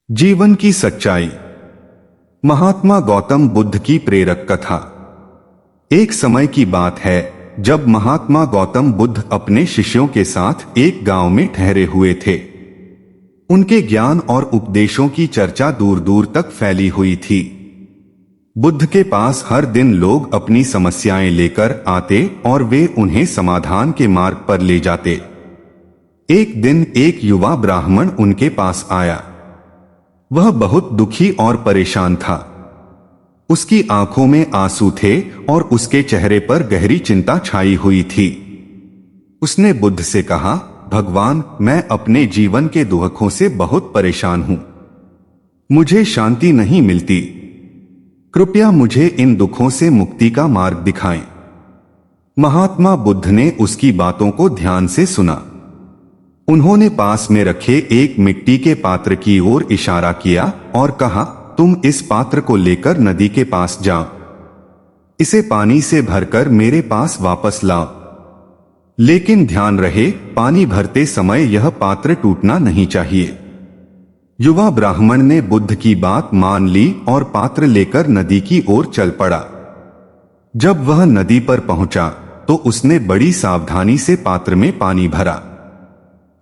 जीवन की सच्चाई। महात्मा गौतम बुद्ध की प्रेरक कथा। एक समय की बात है जब महात्मा गौतम बुद्ध अपने शिष्यों के साथ एक गांव में ठहरे हुए थे। उनके ज्ञान और उपदेशों की चर्चा दूर दूर तक फैली हुई थी। बुद्ध के पास हर दिन लोग अपनी समस्याएं लेकर आते और वे उन्हें समाधान के मार्ग पर ले जाते। एक दिन एक युवा ब्राह्मण उनके पास आया। वह बहुत दुखी और परेशान था। उसकी आंखों में आंसू थे और उसके चेहरे पर गहरी चिंता छाई हुई थी। उसने बुद्ध से कहा, भगवान, मैं अपने जीवन के दुखों से बहुत परेशान हूं। मुझे शांति नहीं मिलती। कृपया मुझे इन दुखों से मुक्ति का मार्ग दिखाएं। महात्मा बुद्ध ने उसकी बातों को ध्यान से सुना। उन्होंने पास में रखे एक मिट्टी के पात्र की ओर इशारा किया और कहा, तुम इस पात्र को लेकर नदी के पास जाओ। इसे पानी से भरकर मेरे पास वापस लाओ। लेकिन ध्यान रहे, पानी भरते समय यह पात्र टूटना नहीं चाहिए। युवा ब्राह्मण ने बुद्ध की बात मान ली और पात्र लेकर नदी की ओर चल पड़ा। जब वह नदी पर पहुंचा तो उसने बड़ी सावधानी से पात्र में पानी भरा।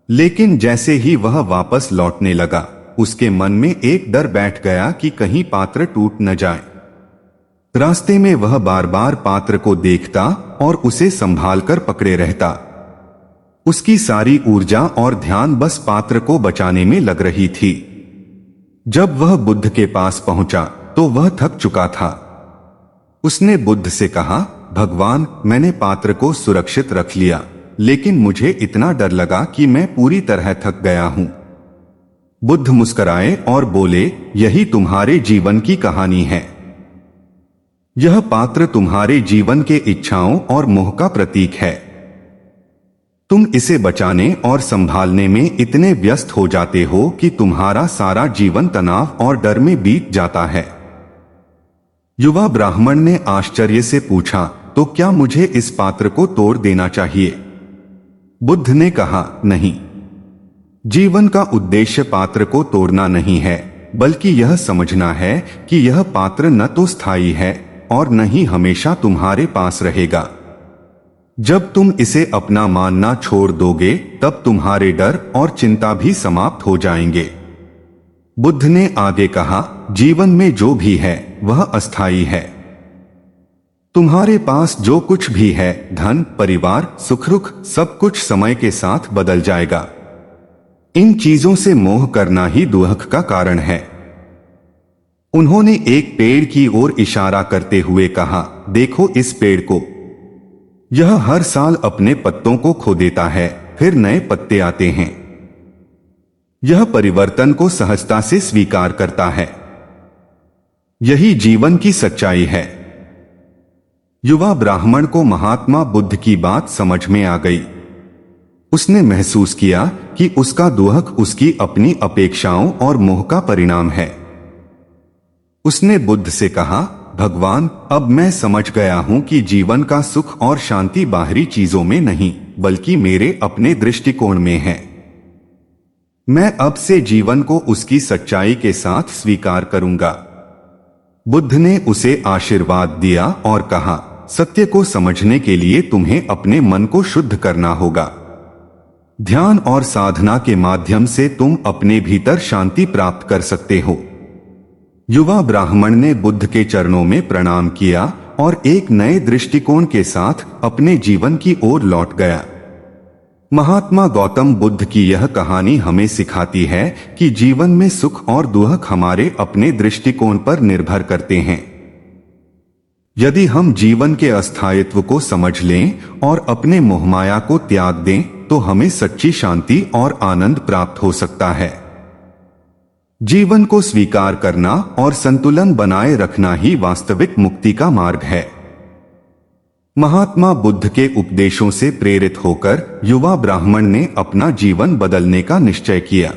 लेकिन जैसे ही वह वापस लौटने लगा, उसके मन में एक डर बैठ गया कि कहीं पात्र टूट न जाए। रास्ते में वह बार बार पात्र को देखता और उसे संभालकर पकड़े रहता। उसकी सारी ऊर्जा और ध्यान बस पात्र को बचाने में लग रही थी। जब वह बुद्ध के पास पहुंचा तो वह थक चुका था। उसने बुद्ध से कहा, भगवान, मैंने पात्र को सुरक्षित रख लिया, लेकिन मुझे इतना डर लगा कि मैं पूरी तरह थक गया हूं। बुद्ध मुस्कुराए और बोले, यही तुम्हारे जीवन की कहानी है। यह पात्र तुम्हारे जीवन के इच्छाओं और मोह का प्रतीक है। तुम इसे बचाने और संभालने में इतने व्यस्त हो जाते हो कि तुम्हारा सारा जीवन तनाव और डर में बीत जाता है। युवा ब्राह्मण ने आश्चर्य से पूछा, तो क्या मुझे इस पात्र को तोड़ देना चाहिए? बुद्ध ने कहा, नहीं। जीवन का उद्देश्य पात्र को तोड़ना नहीं है, बल्कि यह समझना है कि यह पात्र न तो स्थायी है और न ही हमेशा तुम्हारे पास रहेगा। जब तुम इसे अपना मानना छोड़ दोगे, तब तुम्हारे डर और चिंता भी समाप्त हो जाएंगे। बुद्ध ने आगे कहा, जीवन में जो भी है वह अस्थायी है। तुम्हारे पास जो कुछ भी है, धन, परिवार, सुख दुख, सब कुछ समय के साथ बदल जाएगा। इन चीजों से मोह करना ही दुख का कारण है। उन्होंने एक पेड़ की ओर इशारा करते हुए कहा, देखो इस पेड़ को। यह हर साल अपने पत्तों को खो देता है, फिर नए पत्ते आते हैं। यह परिवर्तन को सहजता से स्वीकार करता है। यही जीवन की सच्चाई है। युवा ब्राह्मण को महात्मा बुद्ध की बात समझ में आ गई। उसने महसूस किया कि उसका दुख उसकी अपनी अपेक्षाओं और मोह का परिणाम है। उसने बुद्ध से कहा, भगवान, अब मैं समझ गया हूं कि जीवन का सुख और शांति बाहरी चीजों में नहीं, बल्कि मेरे अपने दृष्टिकोण में है। मैं अब से जीवन को उसकी सच्चाई के साथ स्वीकार करूंगा। बुद्ध ने उसे आशीर्वाद दिया और कहा, सत्य को समझने के लिए तुम्हें अपने मन को शुद्ध करना होगा। ध्यान और साधना के माध्यम से तुम अपने भीतर शांति प्राप्त कर सकते हो। युवा ब्राह्मण ने बुद्ध के चरणों में प्रणाम किया और एक नए दृष्टिकोण के साथ अपने जीवन की ओर लौट गया। महात्मा गौतम बुद्ध की यह कहानी हमें सिखाती है कि जीवन में सुख और दुख हमारे अपने दृष्टिकोण पर निर्भर करते हैं। यदि हम जीवन के अस्थायित्व को समझ लें और अपने मोहमाया को त्याग दें, तो हमें सच्ची शांति और आनंद प्राप्त हो सकता है। जीवन को स्वीकार करना और संतुलन बनाए रखना ही वास्तविक मुक्ति का मार्ग है। महात्मा बुद्ध के उपदेशों से प्रेरित होकर युवा ब्राह्मण ने अपना जीवन बदलने का निश्चय किया।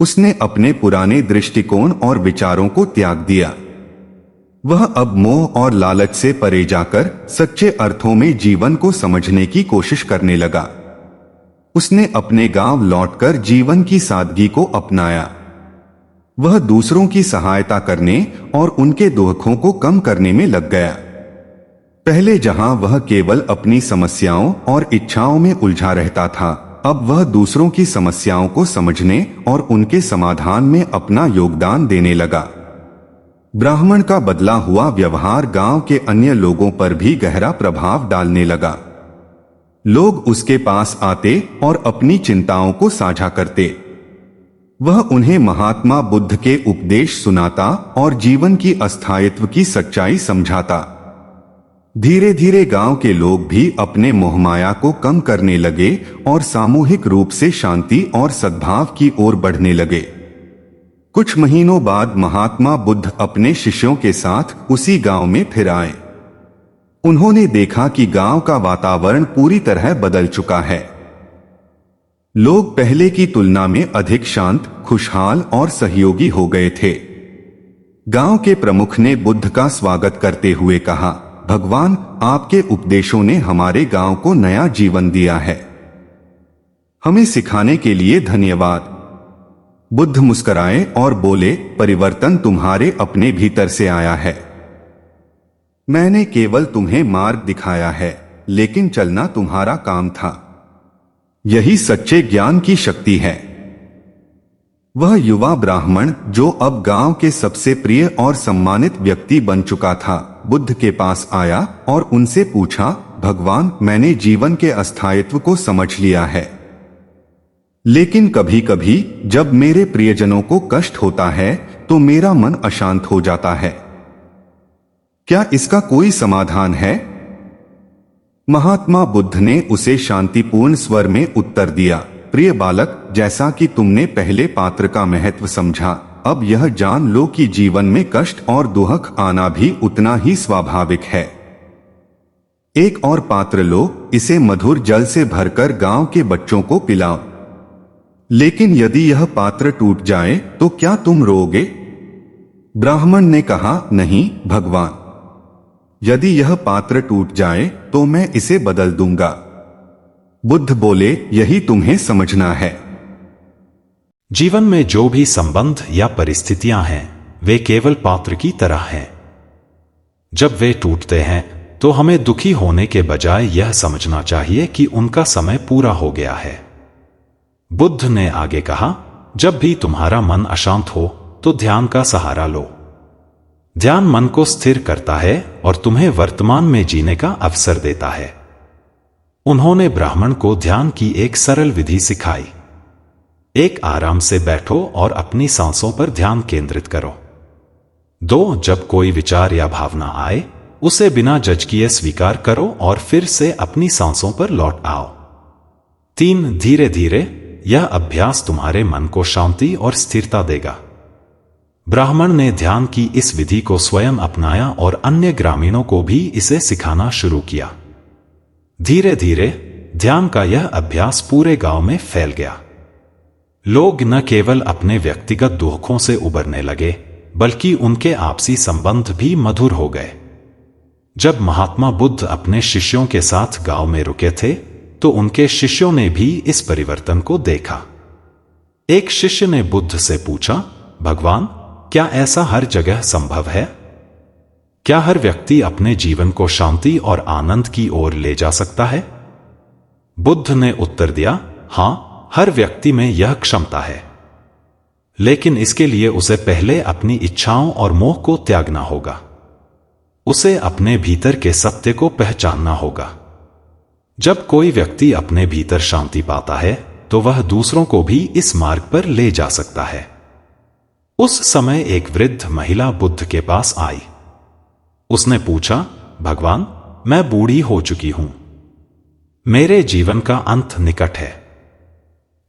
उसने अपने पुराने दृष्टिकोण और विचारों को त्याग दिया। वह अब मोह और लालच से परे जाकर सच्चे अर्थों में जीवन को समझने की कोशिश करने लगा। उसने अपने गांव लौटकर जीवन की सादगी को अपनाया। वह दूसरों की सहायता करने और उनके दुखों को कम करने में लग गया। पहले जहां वह केवल अपनी समस्याओं और इच्छाओं में उलझा रहता था, अब वह दूसरों की समस्याओं को समझने और उनके समाधान में अपना योगदान देने लगा। ब्राह्मण का बदला हुआ व्यवहार गांव के अन्य लोगों पर भी गहरा प्रभाव डालने लगा। लोग उसके पास आते और अपनी चिंताओं को साझा करते। वह उन्हें महात्मा बुद्ध के उपदेश सुनाता और जीवन की अस्थायित्व की सच्चाई समझाता। धीरे धीरे गांव के लोग भी अपने मोहमाया को कम करने लगे और सामूहिक रूप से शांति और सद्भाव की ओर बढ़ने लगे। कुछ महीनों बाद महात्मा बुद्ध अपने शिष्यों के साथ उसी गांव में फिर आए। उन्होंने देखा कि गांव का वातावरण पूरी तरह बदल चुका है। लोग पहले की तुलना में अधिक शांत, खुशहाल और सहयोगी हो गए थे। गांव के प्रमुख ने बुद्ध का स्वागत करते हुए कहा, भगवान, आपके उपदेशों ने हमारे गांव को नया जीवन दिया है। हमें सिखाने के लिए धन्यवाद। बुद्ध मुस्कुराए और बोले, परिवर्तन तुम्हारे अपने भीतर से आया है। मैंने केवल तुम्हें मार्ग दिखाया है, लेकिन चलना तुम्हारा काम था। यही सच्चे ज्ञान की शक्ति है। वह युवा ब्राह्मण, जो अब गांव के सबसे प्रिय और सम्मानित व्यक्ति बन चुका था, बुद्ध के पास आया और उनसे पूछा, भगवान, मैंने जीवन के अस्थायित्व को समझ लिया है, लेकिन कभी कभी जब मेरे प्रियजनों को कष्ट होता है तो मेरा मन अशांत हो जाता है। क्या इसका कोई समाधान है? महात्मा बुद्ध ने उसे शांतिपूर्ण स्वर में उत्तर दिया, प्रिय बालक, जैसा कि तुमने पहले पात्र का महत्व समझा, अब यह जान लो कि जीवन में कष्ट और दुख आना भी उतना ही स्वाभाविक है। एक और पात्र लो, इसे मधुर जल से भरकर गांव के बच्चों को पिलाओ। लेकिन यदि यह पात्र टूट जाए तो क्या तुम रोओगे? ब्राह्मण ने कहा, नहीं भगवान, यदि यह पात्र टूट जाए तो मैं इसे बदल दूंगा। बुद्ध बोले, यही तुम्हें समझना है। जीवन में जो भी संबंध या परिस्थितियां हैं, वे केवल पात्र की तरह हैं। जब वे टूटते हैं तो हमें दुखी होने के बजाय यह समझना चाहिए कि उनका समय पूरा हो गया है। बुद्ध ने आगे कहा, जब भी तुम्हारा मन अशांत हो तो ध्यान का सहारा लो। ध्यान मन को स्थिर करता है और तुम्हें वर्तमान में जीने का अवसर देता है। उन्होंने ब्राह्मण को ध्यान की एक सरल विधि सिखाई। एक, आराम से बैठो और अपनी सांसों पर ध्यान केंद्रित करो। 2, जब कोई विचार या भावना आए, उसे बिना जज किए स्वीकार करो और फिर से अपनी सांसों पर लौट आओ। 3, धीरे धीरे यह अभ्यास तुम्हारे मन को शांति और स्थिरता देगा। ब्राह्मण ने ध्यान की इस विधि को स्वयं अपनाया और अन्य ग्रामीणों को भी इसे सिखाना शुरू किया। धीरे धीरे ध्यान का यह अभ्यास पूरे गांव में फैल गया। लोग न केवल अपने व्यक्तिगत दुखों से उबरने लगे, बल्कि उनके आपसी संबंध भी मधुर हो गए। जब महात्मा बुद्ध अपने शिष्यों के साथ गांव में रुके थे, तो उनके शिष्यों ने भी इस परिवर्तन को देखा। एक शिष्य ने बुद्ध से पूछा, भगवान, क्या ऐसा हर जगह संभव है? क्या हर व्यक्ति अपने जीवन को शांति और आनंद की ओर ले जा सकता है? बुद्ध ने उत्तर दिया, हां, हर व्यक्ति में यह क्षमता है, लेकिन इसके लिए उसे पहले अपनी इच्छाओं और मोह को त्यागना होगा। उसे अपने भीतर के सत्य को पहचानना होगा। जब कोई व्यक्ति अपने भीतर शांति पाता है, तो वह दूसरों को भी इस मार्ग पर ले जा सकता है। उस समय एक वृद्ध महिला बुद्ध के पास आई। उसने पूछा, भगवान, मैं बूढ़ी हो चुकी हूं। मेरे जीवन का अंत निकट है।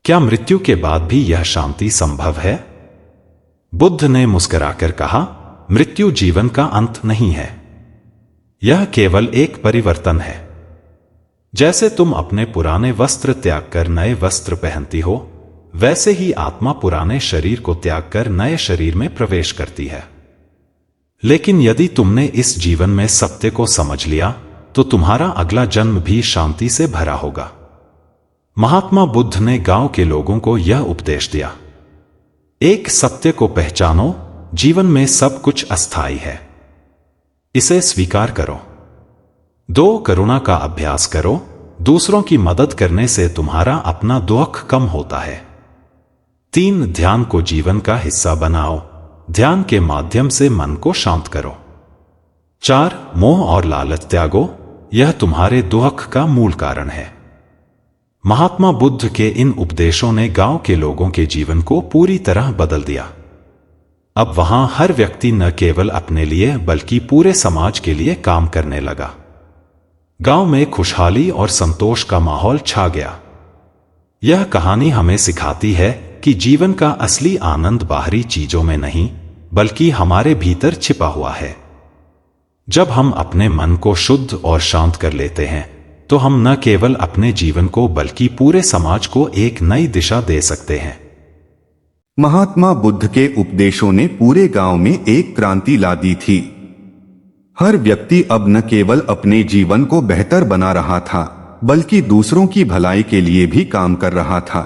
क्या मृत्यु के बाद भी यह शांति संभव है? बुद्ध ने मुस्कुराकर कहा, मृत्यु जीवन का अंत नहीं है। यह केवल एक परिवर्तन है। जैसे तुम अपने पुराने वस्त्र त्याग कर नए वस्त्र पहनती हो, वैसे ही आत्मा पुराने शरीर को त्याग कर नए शरीर में प्रवेश करती है। लेकिन यदि तुमने इस जीवन में सत्य को समझ लिया, तो तुम्हारा अगला जन्म भी शांति से भरा होगा। महात्मा बुद्ध ने गांव के लोगों को यह उपदेश दिया। एक सत्य को पहचानो, जीवन में सब कुछ अस्थायी है, इसे स्वीकार करो। 2 करुणा का अभ्यास करो, दूसरों की मदद करने से तुम्हारा अपना दुख कम होता है। 3 ध्यान को जीवन का हिस्सा बनाओ, ध्यान के माध्यम से मन को शांत करो। 4 मोह और लालच त्यागो, यह तुम्हारे दुख का मूल कारण है। महात्मा बुद्ध के इन उपदेशों ने गांव के लोगों के जीवन को पूरी तरह बदल दिया। अब वहां हर व्यक्ति न केवल अपने लिए बल्कि पूरे समाज के लिए काम करने लगा। गांव में खुशहाली और संतोष का माहौल छा गया। यह कहानी हमें सिखाती है कि जीवन का असली आनंद बाहरी चीजों में नहीं, बल्कि हमारे भीतर छिपा हुआ है। जब हम अपने मन को शुद्ध और शांत कर लेते हैं, तो हम न केवल अपने जीवन को बल्कि पूरे समाज को एक नई दिशा दे सकते हैं। महात्मा बुद्ध के उपदेशों ने पूरे गांव में एक क्रांति ला दी थी। हर व्यक्ति अब न केवल अपने जीवन को बेहतर बना रहा था, बल्कि दूसरों की भलाई के लिए भी काम कर रहा था।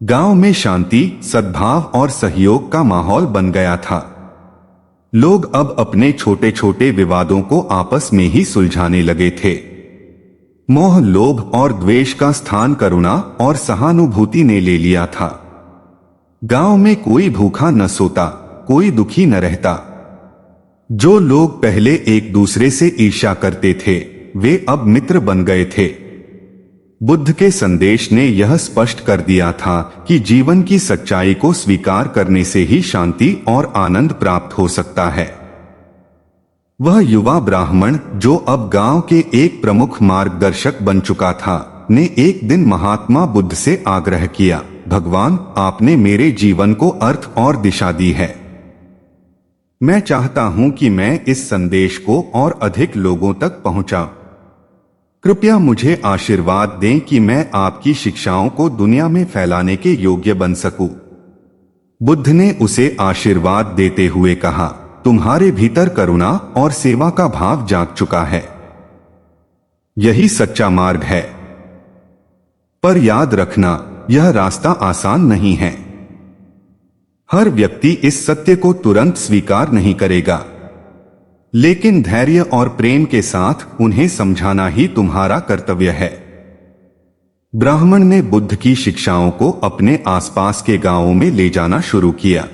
गांव में शांति, सद्भाव और सहयोग का माहौल बन गया था। लोग अब अपने छोटे छोटे विवादों को आपस में ही सुलझाने लगे थे। मोह, लोभ और द्वेष का स्थान करुणा और सहानुभूति ने ले लिया था। गांव में कोई भूखा न सोता, कोई दुखी न रहता। जो लोग पहले एक दूसरे से ईर्ष्या करते थे, वे अब मित्र बन गए थे। बुद्ध के संदेश ने यह स्पष्ट कर दिया था कि जीवन की सच्चाई को स्वीकार करने से ही शांति और आनंद प्राप्त हो सकता है। वह युवा ब्राह्मण, जो अब गांव के एक प्रमुख मार्गदर्शक बन चुका था, ने एक दिन महात्मा बुद्ध से आग्रह किया, भगवान, आपने मेरे जीवन को अर्थ और दिशा दी है। मैं चाहता हूं कि मैं इस संदेश को और अधिक लोगों तक पहुंचाऊं। कृपया मुझे आशीर्वाद दें कि मैं आपकी शिक्षाओं को दुनिया में फैलाने के योग्य बन सकूं। बुद्ध ने उसे आशीर्वाद देते हुए कहा, तुम्हारे भीतर करुणा और सेवा का भाव जाग चुका है। यही सच्चा मार्ग है। पर याद रखना, यह रास्ता आसान नहीं है। हर व्यक्ति इस सत्य को तुरंत स्वीकार नहीं करेगा, लेकिन धैर्य और प्रेम के साथ उन्हें समझाना ही तुम्हारा कर्तव्य है। ब्राह्मण ने बुद्ध की शिक्षाओं को अपने आसपास के गांवों में ले जाना शुरू किया।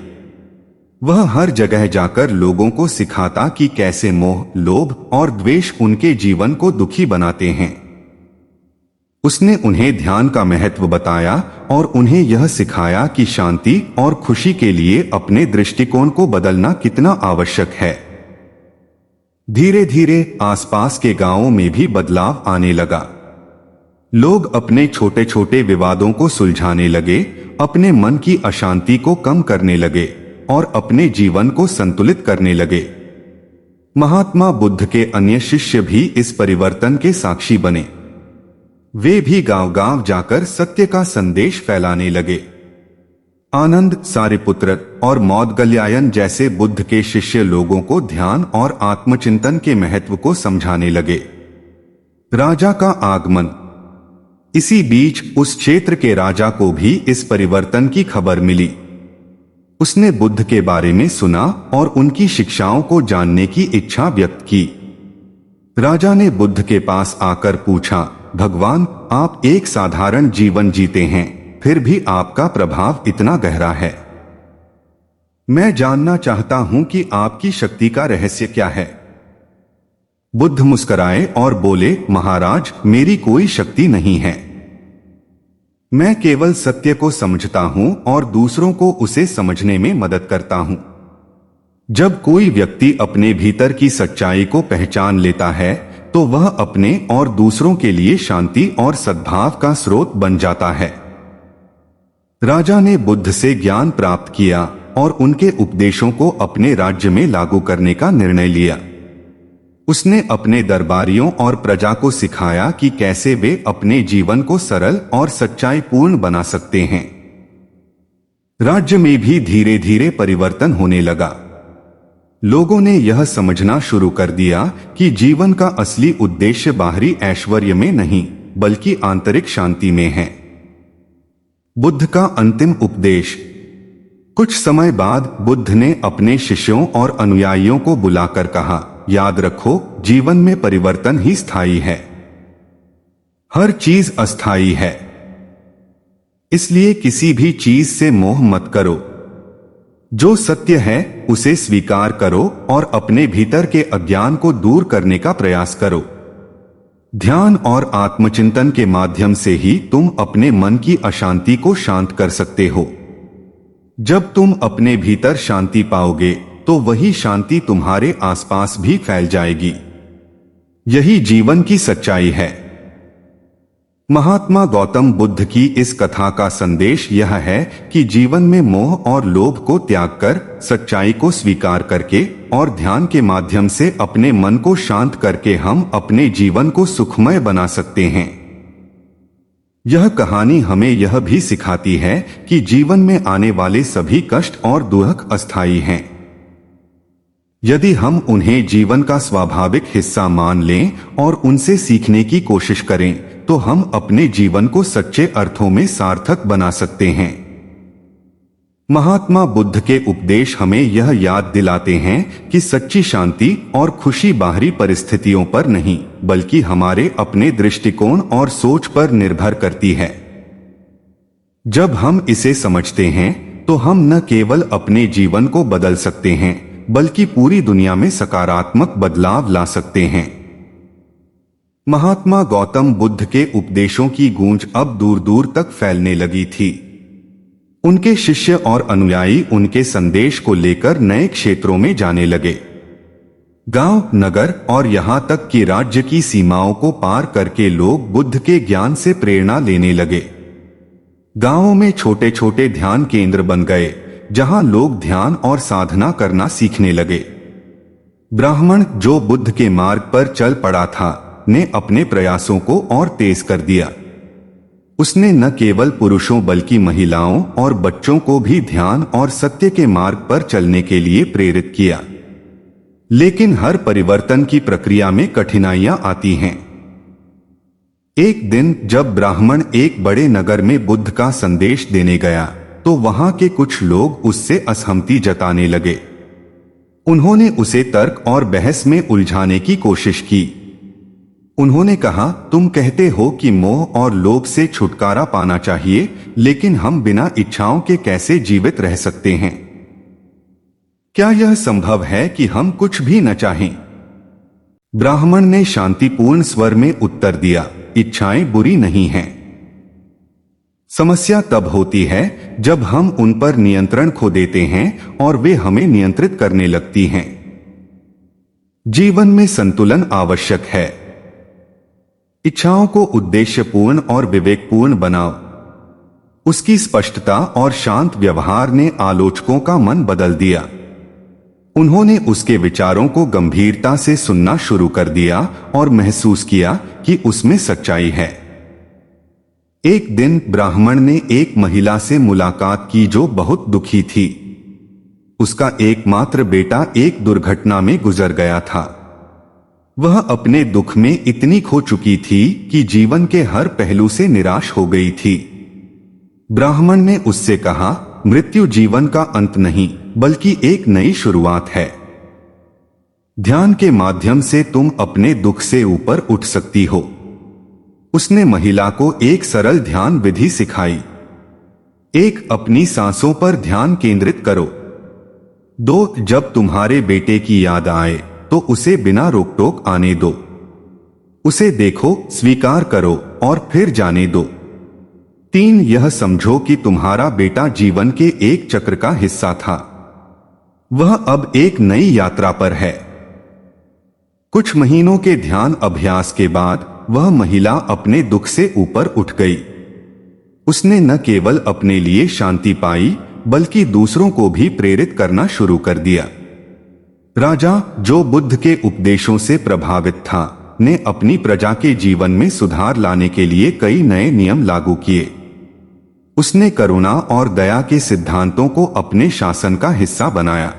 वह हर जगह जाकर लोगों को सिखाता कि कैसे मोह, लोभ और द्वेष उनके जीवन को दुखी बनाते हैं। उसने उन्हें ध्यान का महत्व बताया और उन्हें यह सिखाया कि शांति और खुशी के लिए अपने दृष्टिकोण को बदलना कितना आवश्यक है। धीरे धीरे आसपास के गांवों में भी बदलाव आने लगा। लोग अपने छोटे छोटे विवादों को सुलझाने लगे, अपने मन की अशांति को कम करने लगे और अपने जीवन को संतुलित करने लगे। महात्मा बुद्ध के अन्य शिष्य भी इस परिवर्तन के साक्षी बने। वे भी गांव-गांव जाकर सत्य का संदेश फैलाने लगे। आनंद, सारिपुत्र और मौदगल्यायन जैसे बुद्ध के शिष्य लोगों को ध्यान और आत्मचिंतन के महत्व को समझाने लगे। राजा का आगमन। इसी बीच उस क्षेत्र के राजा को भी इस परिवर्तन की खबर मिली। उसने बुद्ध के बारे में सुना और उनकी शिक्षाओं को जानने की इच्छा व्यक्त की। राजा ने बुद्ध के पास आकर पूछा, भगवान, आप एक साधारण जीवन जीते हैं, फिर भी आपका प्रभाव इतना गहरा है। मैं जानना चाहता हूं कि आपकी शक्ति का रहस्य क्या है। बुद्ध मुस्कुराए और बोले, महाराज, मेरी कोई शक्ति नहीं है। मैं केवल सत्य को समझता हूं और दूसरों को उसे समझने में मदद करता हूं। जब कोई व्यक्ति अपने भीतर की सच्चाई को पहचान लेता है, तो वह अपने और दूसरों के लिए शांति और सद्भाव का स्रोत बन जाता है। राजा ने बुद्ध से ज्ञान प्राप्त किया और उनके उपदेशों को अपने राज्य में लागू करने का निर्णय लिया। उसने अपने दरबारियों और प्रजा को सिखाया कि कैसे वे अपने जीवन को सरल और सच्चाई पूर्ण बना सकते हैं। राज्य में भी धीरे धीरे परिवर्तन होने लगा। लोगों ने यह समझना शुरू कर दिया कि जीवन का असली उद्देश्य बाहरी ऐश्वर्य में नहीं, बल्कि आंतरिक शांति में है। बुद्ध का अंतिम उपदेश। कुछ समय बाद बुद्ध ने अपने शिष्यों और अनुयायियों को बुलाकर कहा, याद रखो, जीवन में परिवर्तन ही स्थायी है, हर चीज अस्थायी है। इसलिए किसी भी चीज से मोह मत करो। जो सत्य है उसे स्वीकार करो और अपने भीतर के अज्ञान को दूर करने का प्रयास करो। ध्यान और आत्मचिंतन के माध्यम से ही तुम अपने मन की अशांति को शांत कर सकते हो। जब तुम अपने भीतर शांति पाओगे तो वही शांति तुम्हारे आसपास भी फैल जाएगी। यही जीवन की सच्चाई है। महात्मा गौतम बुद्ध की इस कथा का संदेश यह है कि जीवन में मोह और लोभ को त्याग कर सच्चाई को स्वीकार करके और ध्यान के माध्यम से अपने मन को शांत करके हम अपने जीवन को सुखमय बना सकते हैं। यह कहानी हमें यह भी सिखाती है कि जीवन में आने वाले सभी कष्ट और दुख अस्थायी हैं। यदि हम उन्हें जीवन का स्वाभाविक हिस्सा मान लें और उनसे सीखने की कोशिश करें तो हम अपने जीवन को सच्चे अर्थों में सार्थक बना सकते हैं। महात्मा बुद्ध के उपदेश हमें यह याद दिलाते हैं कि सच्ची शांति और खुशी बाहरी परिस्थितियों पर नहीं बल्कि हमारे अपने दृष्टिकोण और सोच पर निर्भर करती है। जब हम इसे समझते हैं तो हम न केवल अपने जीवन को बदल सकते हैं बल्कि पूरी दुनिया में सकारात्मक बदलाव ला सकते हैं। महात्मा गौतम बुद्ध के उपदेशों की गूंज अब दूर दूर तक फैलने लगी थी। उनके शिष्य और अनुयायी उनके संदेश को लेकर नए क्षेत्रों में जाने लगे। गांव, नगर और यहां तक कि राज्य की सीमाओं को पार करके लोग बुद्ध के ज्ञान से प्रेरणा लेने लगे। गांवों में छोटे छोटे ध्यान केंद्र बन गए जहां लोग ध्यान और साधना करना सीखने लगे। ब्राह्मण, जो बुद्ध के मार्ग पर चल पड़ा था, ने अपने प्रयासों को और तेज कर दिया। उसने न केवल पुरुषों बल्कि महिलाओं और बच्चों को भी ध्यान और सत्य के मार्ग पर चलने के लिए प्रेरित किया। लेकिन हर परिवर्तन की प्रक्रिया में कठिनाइयां आती हैं। एक दिन जब ब्राह्मण एक बड़े नगर में बुद्ध का संदेश देने गया तो वहां के कुछ लोग उससे असहमति जताने लगे। उन्होंने उसे तर्क और बहस में उलझाने की कोशिश की। उन्होंने कहा, तुम कहते हो कि मोह और लोभ से छुटकारा पाना चाहिए, लेकिन हम बिना इच्छाओं के कैसे जीवित रह सकते हैं? क्या यह संभव है कि हम कुछ भी न चाहें? ब्राह्मण ने शांतिपूर्ण स्वर में उत्तर दिया, इच्छाएं बुरी नहीं हैं। समस्या तब होती है जब हम उन पर नियंत्रण खो देते हैं और वे हमें नियंत्रित करने लगती हैं। जीवन में संतुलन आवश्यक है। इच्छाओं को उद्देश्यपूर्ण और विवेकपूर्ण बनाओ। उसकी स्पष्टता और शांत व्यवहार ने आलोचकों का मन बदल दिया। उन्होंने उसके विचारों को गंभीरता से सुनना शुरू कर दिया और महसूस किया कि उसमें सच्चाई है। एक दिन ब्राह्मण ने एक महिला से मुलाकात की जो बहुत दुखी थी। उसका एकमात्र बेटा एक दुर्घटना में गुजर गया था। वह अपने दुख में इतनी खो चुकी थी कि जीवन के हर पहलू से निराश हो गई थी। ब्राह्मण ने उससे कहा, मृत्यु जीवन का अंत नहीं बल्कि एक नई शुरुआत है। ध्यान के माध्यम से तुम अपने दुख से ऊपर उठ सकती हो। उसने महिला को एक सरल ध्यान विधि सिखाई। 1. अपनी सांसों पर ध्यान केंद्रित करो। 2. जब तुम्हारे बेटे की याद आए तो उसे बिना रोक टोक आने दो। उसे देखो, स्वीकार करो और फिर जाने दो। 3. यह समझो कि तुम्हारा बेटा जीवन के एक चक्र का हिस्सा था। वह अब एक नई यात्रा पर है। कुछ महीनों के ध्यान अभ्यास के बाद वह महिला अपने दुख से ऊपर उठ गई। उसने न केवल अपने लिए शांति पाई बल्कि दूसरों को भी प्रेरित करना शुरू कर दिया। राजा, जो बुद्ध के उपदेशों से प्रभावित था, ने अपनी प्रजा के जीवन में सुधार लाने के लिए कई नए नियम लागू किए। उसने करुणा और दया के सिद्धांतों को अपने शासन का हिस्सा बनाया।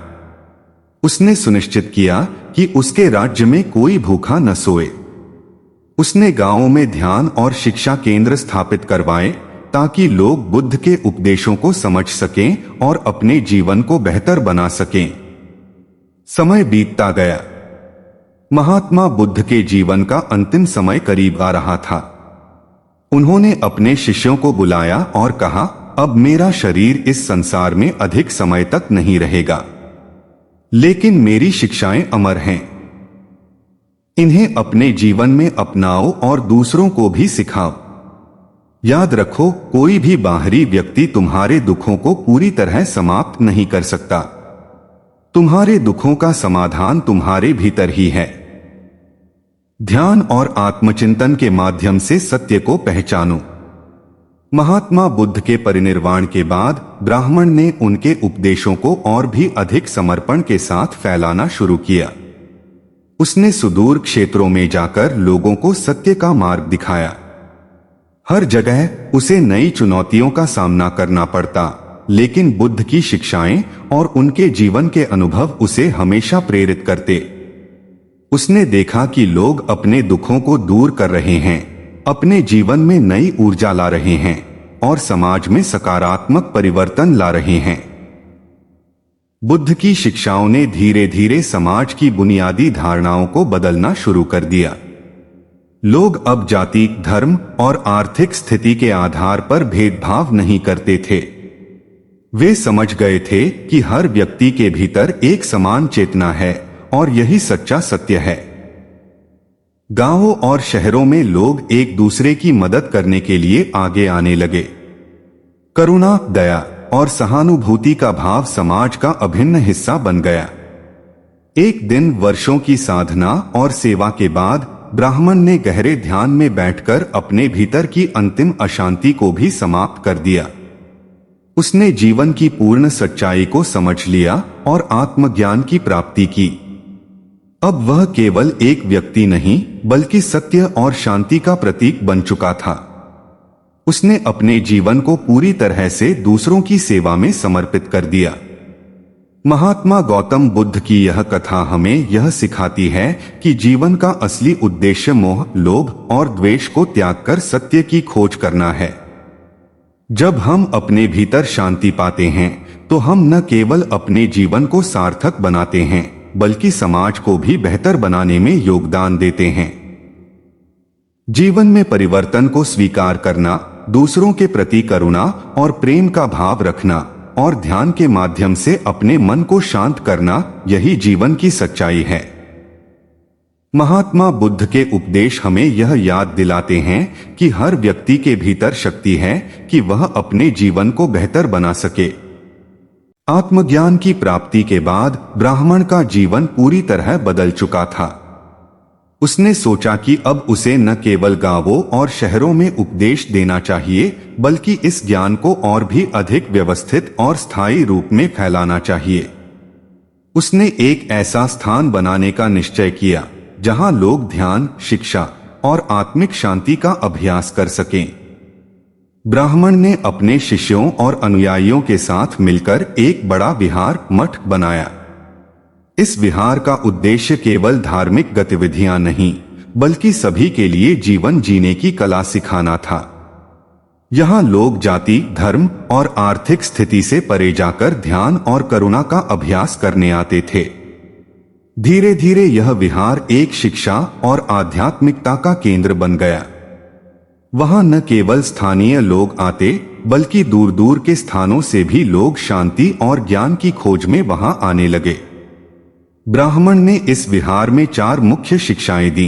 उसने सुनिश्चित किया कि उसके राज्य में कोई भूखा न सोए। उसने गांवों में ध्यान और शिक्षा केंद्र स्थापित करवाए ताकि लोग बुद्ध के उपदेशों को समझ सकें और अपने जीवन को बेहतर बना सकें। समय बीतता गया। महात्मा बुद्ध के जीवन का अंतिम समय करीब आ रहा था। उन्होंने अपने शिष्यों को बुलाया और कहा, अब मेरा शरीर इस संसार में अधिक समय तक नहीं रहेगा, लेकिन मेरी शिक्षाएं अमर हैं। इन्हें अपने जीवन में अपनाओ और दूसरों को भी सिखाओ। याद रखो, कोई भी बाहरी व्यक्ति तुम्हारे दुखों को पूरी तरह समाप्त नहीं कर सकता। तुम्हारे दुखों का समाधान तुम्हारे भीतर ही है। ध्यान और आत्मचिंतन के माध्यम से सत्य को पहचानो। महात्मा बुद्ध के परिनिर्वाण के बाद ब्राह्मण ने उनके उपदेशों को और भी अधिक समर्पण के साथ फैलाना शुरू किया। उसने सुदूर क्षेत्रों में जाकर लोगों को सत्य का मार्ग दिखाया। हर जगह उसे नई चुनौतियों का सामना करना पड़ता, लेकिन बुद्ध की शिक्षाएं और उनके जीवन के अनुभव उसे हमेशा प्रेरित करते। उसने देखा कि लोग अपने दुखों को दूर कर रहे हैं, अपने जीवन में नई ऊर्जा ला रहे हैं और समाज में सकारात्मक परिवर्तन ला रहे हैं। बुद्ध की शिक्षाओं ने धीरे धीरे समाज की बुनियादी धारणाओं को बदलना शुरू कर दिया। लोग अब जाति, धर्म और आर्थिक स्थिति के आधार पर भेदभाव नहीं करते थे। वे समझ गए थे कि हर व्यक्ति के भीतर एक समान चेतना है और यही सच्चा सत्य है। गांवों और शहरों में लोग एक दूसरे की मदद करने के लिए आगे आने लगे। करुणा, दया और सहानुभूति का भाव समाज का अभिन्न हिस्सा बन गया। एक दिन वर्षों की साधना और सेवा के बाद ब्राह्मण ने गहरे ध्यान में बैठकर अपने भीतर की अंतिम अशांति को भी समाप्त कर दिया। उसने जीवन की पूर्ण सच्चाई को समझ लिया और आत्मज्ञान की प्राप्ति की। अब वह केवल एक व्यक्ति नहीं, बल्कि सत्य और शांति का प्रतीक बन चुका था। उसने अपने जीवन को पूरी तरह से दूसरों की सेवा में समर्पित कर दिया। महात्मा गौतम बुद्ध की यह कथा हमें यह सिखाती है कि जीवन का असली उद्देश्य मोह, लोभ और द्वेष को त्याग कर सत्य की खोज करना है। जब हम अपने भीतर शांति पाते हैं, तो हम न केवल अपने जीवन को सार्थक बनाते हैं, बल्कि समाज को भी बेहतर बनाने में योगदान देते हैं। जीवन में परिवर्तन को स्वीकार करना, दूसरों के प्रति करुणा और प्रेम का भाव रखना और ध्यान के माध्यम से अपने मन को शांत करना, यही जीवन की सच्चाई है। महात्मा बुद्ध के उपदेश हमें यह याद दिलाते हैं कि हर व्यक्ति के भीतर शक्ति है कि वह अपने जीवन को बेहतर बना सके। आत्मज्ञान की प्राप्ति के बाद ब्राह्मण का जीवन पूरी तरह बदल चुका था। उसने सोचा कि अब उसे न केवल गांवों और शहरों में उपदेश देना चाहिए, बल्कि इस ज्ञान को और भी अधिक व्यवस्थित और स्थायी रूप में फैलाना चाहिए। उसने एक ऐसा स्थान बनाने का निश्चय किया जहां लोग ध्यान, शिक्षा और आत्मिक शांति का अभ्यास कर सकें। ब्राह्मण ने अपने शिष्यों और अनुयायियों के साथ मिलकर एक बड़ा विहार, मठ बनाया। इस विहार का उद्देश्य केवल धार्मिक गतिविधियां नहीं, बल्कि सभी के लिए जीवन जीने की कला सिखाना था। यहाँ लोग जाति, धर्म और आर्थिक स्थिति से परे जाकर ध्यान और करुणा का अभ्यास करने आते थे। धीरे धीरे यह विहार एक शिक्षा और आध्यात्मिकता का केंद्र बन गया। वहां न केवल स्थानीय लोग आते, बल्कि दूर दूर के स्थानों से भी लोग शांति और ज्ञान की खोज में वहां आने लगे। ब्राह्मण ने इस विहार में 4 मुख्य शिक्षाएं दी।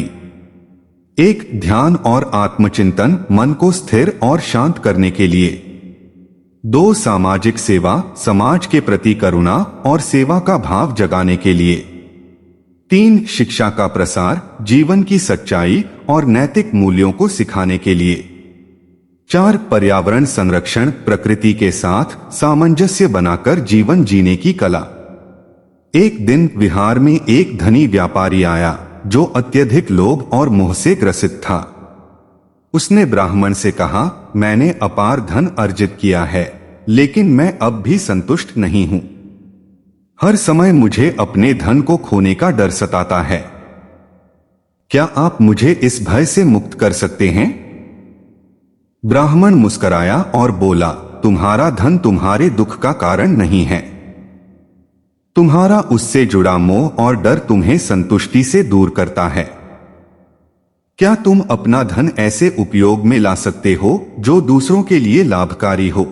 1. ध्यान और आत्मचिंतन, मन को स्थिर और शांत करने के लिए। 2. सामाजिक सेवा, समाज के प्रति करुणा और सेवा का भाव जगाने के लिए। 3. शिक्षा का प्रसार, जीवन की सच्चाई और नैतिक मूल्यों को सिखाने के लिए। 4. पर्यावरण संरक्षण, प्रकृति के साथ सामंजस्य बनाकर जीवन जीने की कला। एक दिन विहार में एक धनी व्यापारी आया जो अत्यधिक लोभ और मोह से ग्रसित था। उसने ब्राह्मण से कहा, मैंने अपार धन अर्जित किया है, लेकिन मैं अब भी संतुष्ट नहीं हूं। हर समय मुझे अपने धन को खोने का डर सताता है। क्या आप मुझे इस भय से मुक्त कर सकते हैं? ब्राह्मण मुस्कराया और बोला, तुम्हारा धन तुम्हारे दुख का कारण नहीं है। तुम्हारा उससे जुड़ा मोह और डर तुम्हें संतुष्टि से दूर करता है। क्या तुम अपना धन ऐसे उपयोग में ला सकते हो जो दूसरों के लिए लाभकारी हो?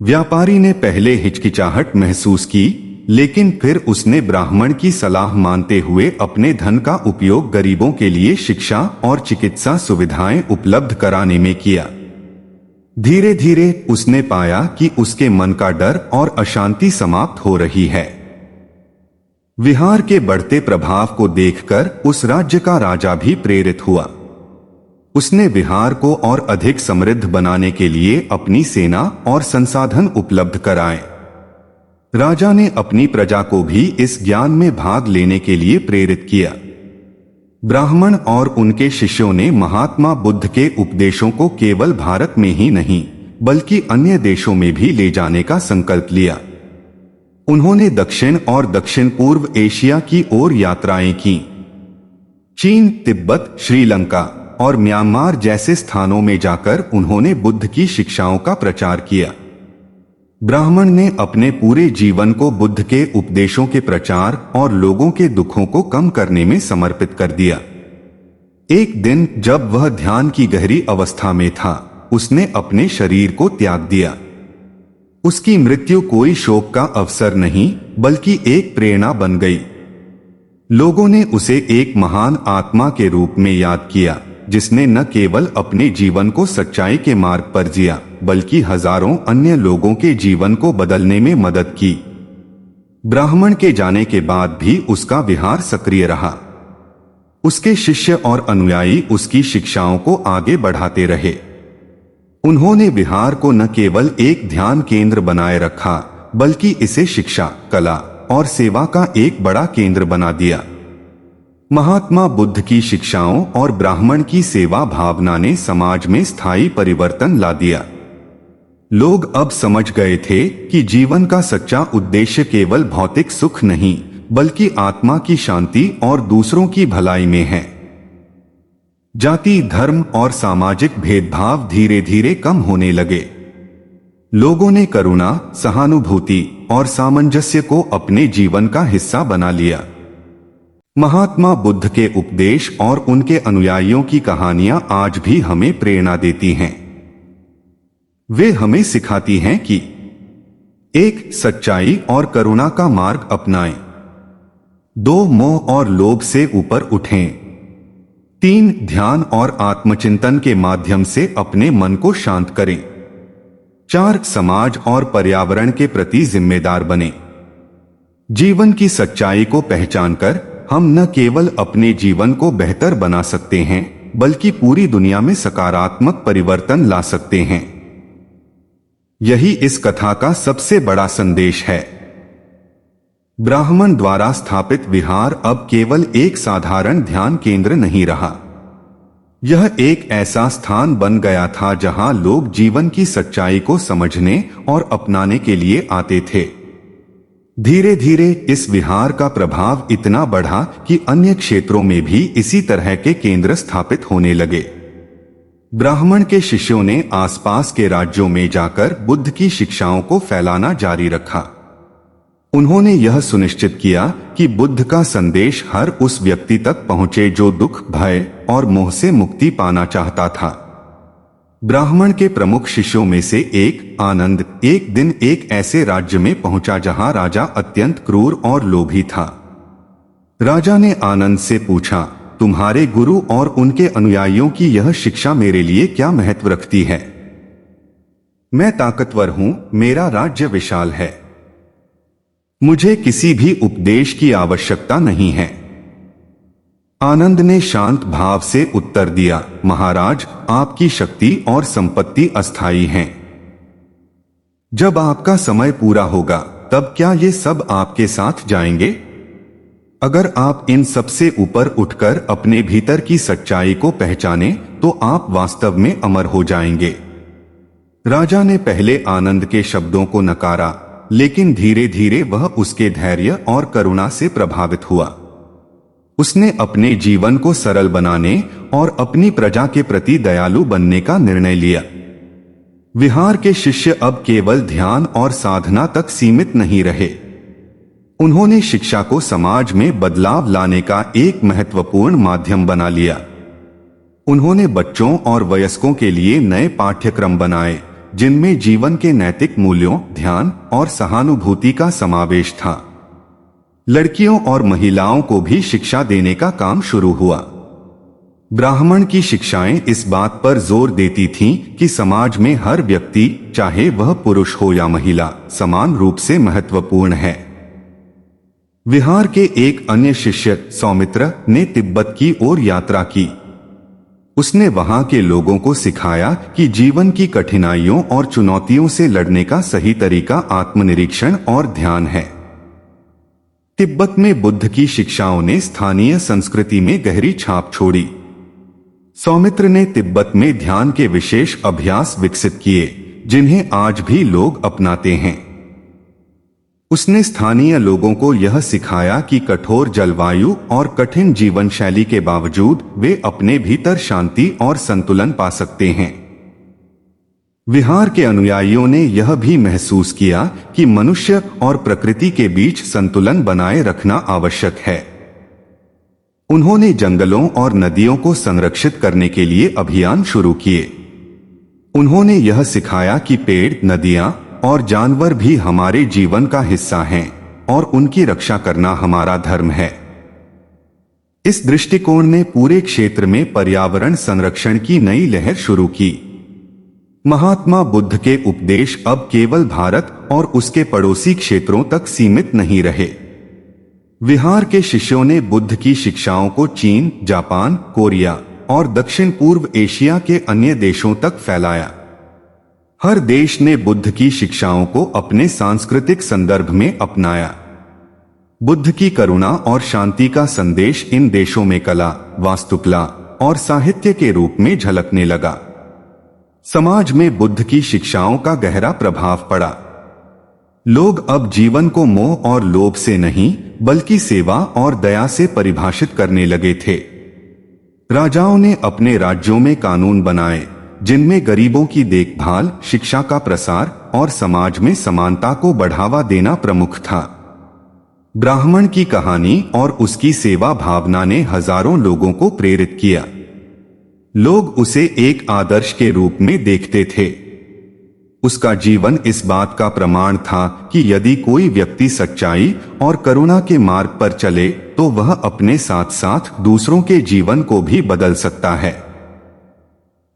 व्यापारी ने पहले हिचकिचाहट महसूस की, लेकिन फिर उसने ब्राह्मण की सलाह मानते हुए अपने धन का उपयोग गरीबों के लिए शिक्षा और चिकित्सा सुविधाएं उपलब्ध कराने में किया। धीरे धीरे उसने पाया कि उसके मन का डर और अशांति समाप्त हो रही है। विहार के बढ़ते प्रभाव को देखकर उस राज्य का राजा भी प्रेरित हुआ। उसने विहार को और अधिक समृद्ध बनाने के लिए अपनी सेना और संसाधन उपलब्ध कराए। राजा ने अपनी प्रजा को भी इस ज्ञान में भाग लेने के लिए प्रेरित किया। ब्राह्मण और उनके शिष्यों ने महात्मा बुद्ध के उपदेशों को केवल भारत में ही नहीं बल्कि अन्य देशों में भी ले जाने का संकल्प लिया। उन्होंने दक्षिण और दक्षिण पूर्व एशिया की ओर यात्राएं की। चीन, तिब्बत, श्रीलंका और म्यांमार जैसे स्थानों में जाकर उन्होंने बुद्ध की शिक्षाओं का प्रचार किया। ब्राह्मण ने अपने पूरे जीवन को बुद्ध के उपदेशों के प्रचार और लोगों के दुखों को कम करने में समर्पित कर दिया। एक दिन जब वह ध्यान की गहरी अवस्था में था, उसने अपने शरीर को त्याग दिया। उसकी मृत्यु कोई शोक का अवसर नहीं बल्कि एक प्रेरणा बन गई। लोगों ने उसे एक महान आत्मा के रूप में याद किया, जिसने न केवल अपने जीवन को सच्चाई के मार्ग पर जिया बल्कि हजारों अन्य लोगों के जीवन को बदलने में मदद की। ब्राह्मण के जाने के बाद भी उसका विहार सक्रिय रहा। उसके शिष्य और अनुयायी उसकी शिक्षाओं को आगे बढ़ाते रहे। उन्होंने विहार को न केवल एक ध्यान केंद्र बनाए रखा बल्कि इसे शिक्षा, कला और सेवा का एक बड़ा केंद्र बना दिया। महात्मा बुद्ध की शिक्षाओं और ब्राह्मण की सेवा भावना ने समाज में स्थायी परिवर्तन ला दिया। लोग अब समझ गए थे कि जीवन का सच्चा उद्देश्य केवल भौतिक सुख नहीं बल्कि आत्मा की शांति और दूसरों की भलाई में है। जाति, धर्म और सामाजिक भेदभाव धीरे धीरे कम होने लगे। लोगों ने करुणा, सहानुभूति और सामंजस्य को अपने जीवन का हिस्सा बना लिया। महात्मा बुद्ध के उपदेश और उनके अनुयायियों की कहानियां आज भी हमें प्रेरणा देती हैं। वे हमें सिखाती हैं कि 1. सच्चाई और करुणा का मार्ग अपनाएं। 2. मोह और लोभ से ऊपर उठें। 3. ध्यान और आत्मचिंतन के माध्यम से अपने मन को शांत करें। 4. समाज और पर्यावरण के प्रति जिम्मेदार बने। जीवन की सच्चाई को पहचानकर हम न केवल अपने जीवन को बेहतर बना सकते हैं बल्कि पूरी दुनिया में सकारात्मक परिवर्तन ला सकते हैं। यही इस कथा का सबसे बड़ा संदेश है। ब्राह्मण द्वारा स्थापित विहार अब केवल एक साधारण ध्यान केंद्र नहीं रहा। यह एक ऐसा स्थान बन गया था जहां लोग जीवन की सच्चाई को समझने और अपनाने के लिए आते थे। धीरे धीरे इस विहार का प्रभाव इतना बढ़ा कि अन्य क्षेत्रों में भी इसी तरह के केंद्र स्थापित होने लगे। ब्राह्मण के शिष्यों ने आसपास के राज्यों में जाकर बुद्ध की शिक्षाओं को फैलाना जारी रखा। उन्होंने यह सुनिश्चित किया कि बुद्ध का संदेश हर उस व्यक्ति तक पहुंचे जो दुख, भय और मोह से मुक्ति पाना चाहता था। ब्राह्मण के प्रमुख शिष्यों में से एक, आनंद, एक दिन एक ऐसे राज्य में पहुंचा जहां राजा अत्यंत क्रूर और लोभी था। राजा ने आनंद से पूछा, तुम्हारे गुरु और उनके अनुयायियों की यह शिक्षा मेरे लिए क्या महत्व रखती है? मैं ताकतवर हूं, मेरा राज्य विशाल है, मुझे किसी भी उपदेश की आवश्यकता नहीं है। आनंद ने शांत भाव से उत्तर दिया, महाराज, आपकी शक्ति और संपत्ति अस्थायी हैं। जब आपका समय पूरा होगा तब क्या ये सब आपके साथ जाएंगे? अगर आप इन सब से ऊपर उठकर अपने भीतर की सच्चाई को पहचाने तो आप वास्तव में अमर हो जाएंगे। राजा ने पहले आनंद के शब्दों को नकारा, लेकिन धीरे धीरे वह उसके धैर्य और करुणा से प्रभावित हुआ। उसने अपने जीवन को सरल बनाने और अपनी प्रजा के प्रति दयालु बनने का निर्णय लिया। विहार के शिष्य अब केवल ध्यान और साधना तक सीमित नहीं रहे। उन्होंने शिक्षा को समाज में बदलाव लाने का एक महत्वपूर्ण माध्यम बना लिया। उन्होंने बच्चों और वयस्कों के लिए नए पाठ्यक्रम बनाए, जिनमें जीवन के नैतिक मूल्यों, ध्यान और सहानुभूति का समावेश था। लड़कियों और महिलाओं को भी शिक्षा देने का काम शुरू हुआ। ब्राह्मण की शिक्षाएं इस बात पर जोर देती थीं कि समाज में हर व्यक्ति, चाहे वह पुरुष हो या महिला, समान रूप से महत्वपूर्ण है। विहार के एक अन्य शिष्य सौमित्र ने तिब्बत की ओर यात्रा की। उसने वहां के लोगों को सिखाया कि जीवन की कठिनाइयों और चुनौतियों से लड़ने का सही तरीका आत्मनिरीक्षण और ध्यान है। तिब्बत में बुद्ध की शिक्षाओं ने स्थानीय संस्कृति में गहरी छाप छोड़ी। सौमित्र ने तिब्बत में ध्यान के विशेष अभ्यास विकसित किए, जिन्हें आज भी लोग अपनाते हैं। उसने स्थानीय लोगों को यह सिखाया कि कठोर जलवायु और कठिन जीवन शैली के बावजूद वे अपने भीतर शांति और संतुलन पा सकते हैं। विहार के अनुयायियों ने यह भी महसूस किया कि मनुष्य और प्रकृति के बीच संतुलन बनाए रखना आवश्यक है। उन्होंने जंगलों और नदियों को संरक्षित करने के लिए अभियान शुरू किए। उन्होंने यह सिखाया कि पेड़, नदियां और जानवर भी हमारे जीवन का हिस्सा हैं और उनकी रक्षा करना हमारा धर्म है। इस दृष्टिकोण ने पूरे क्षेत्र में पर्यावरण संरक्षण की नई लहर शुरू की। महात्मा बुद्ध के उपदेश अब केवल भारत और उसके पड़ोसी क्षेत्रों तक सीमित नहीं रहे। विहार के शिष्यों ने बुद्ध की शिक्षाओं को चीन, जापान, कोरिया और दक्षिण पूर्व एशिया के अन्य देशों तक फैलाया। हर देश ने बुद्ध की शिक्षाओं को अपने सांस्कृतिक संदर्भ में अपनाया। बुद्ध की करुणा और शांति का संदेश इन देशों में कला, वास्तुकला और साहित्य के रूप में झलकने लगा। समाज में बुद्ध की शिक्षाओं का गहरा प्रभाव पड़ा। लोग अब जीवन को मोह और लोभ से नहीं, बल्कि सेवा और दया से परिभाषित करने लगे थे। राजाओं ने अपने राज्यों में कानून बनाए, जिनमें गरीबों की देखभाल, शिक्षा का प्रसार और समाज में समानता को बढ़ावा देना प्रमुख था। ब्राह्मण की कहानी और उसकी सेवा भावना ने हजारों लोगों को प्रेरित किया। लोग उसे एक आदर्श के रूप में देखते थे। उसका जीवन इस बात का प्रमाण था कि यदि कोई व्यक्ति सच्चाई और करुणा के मार्ग पर चले तो वह अपने साथ साथ दूसरों के जीवन को भी बदल सकता है।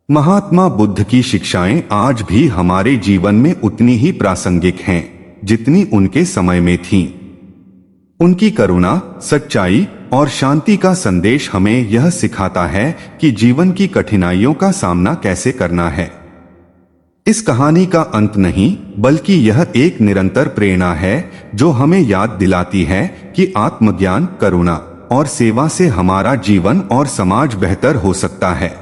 महात्मा बुद्ध की शिक्षाएं आज भी हमारे जीवन में उतनी ही प्रासंगिक हैं जितनी उनके समय में थीं। उनकी करुणा, सच्चाई और शांति का संदेश हमें यह सिखाता है कि जीवन की कठिनाइयों का सामना कैसे करना है। इस कहानी का अंत नहीं, बल्कि यह एक निरंतर प्रेरणा है जो हमें याद दिलाती है कि आत्मज्ञान, करुणा और सेवा से हमारा जीवन और समाज बेहतर हो सकता है।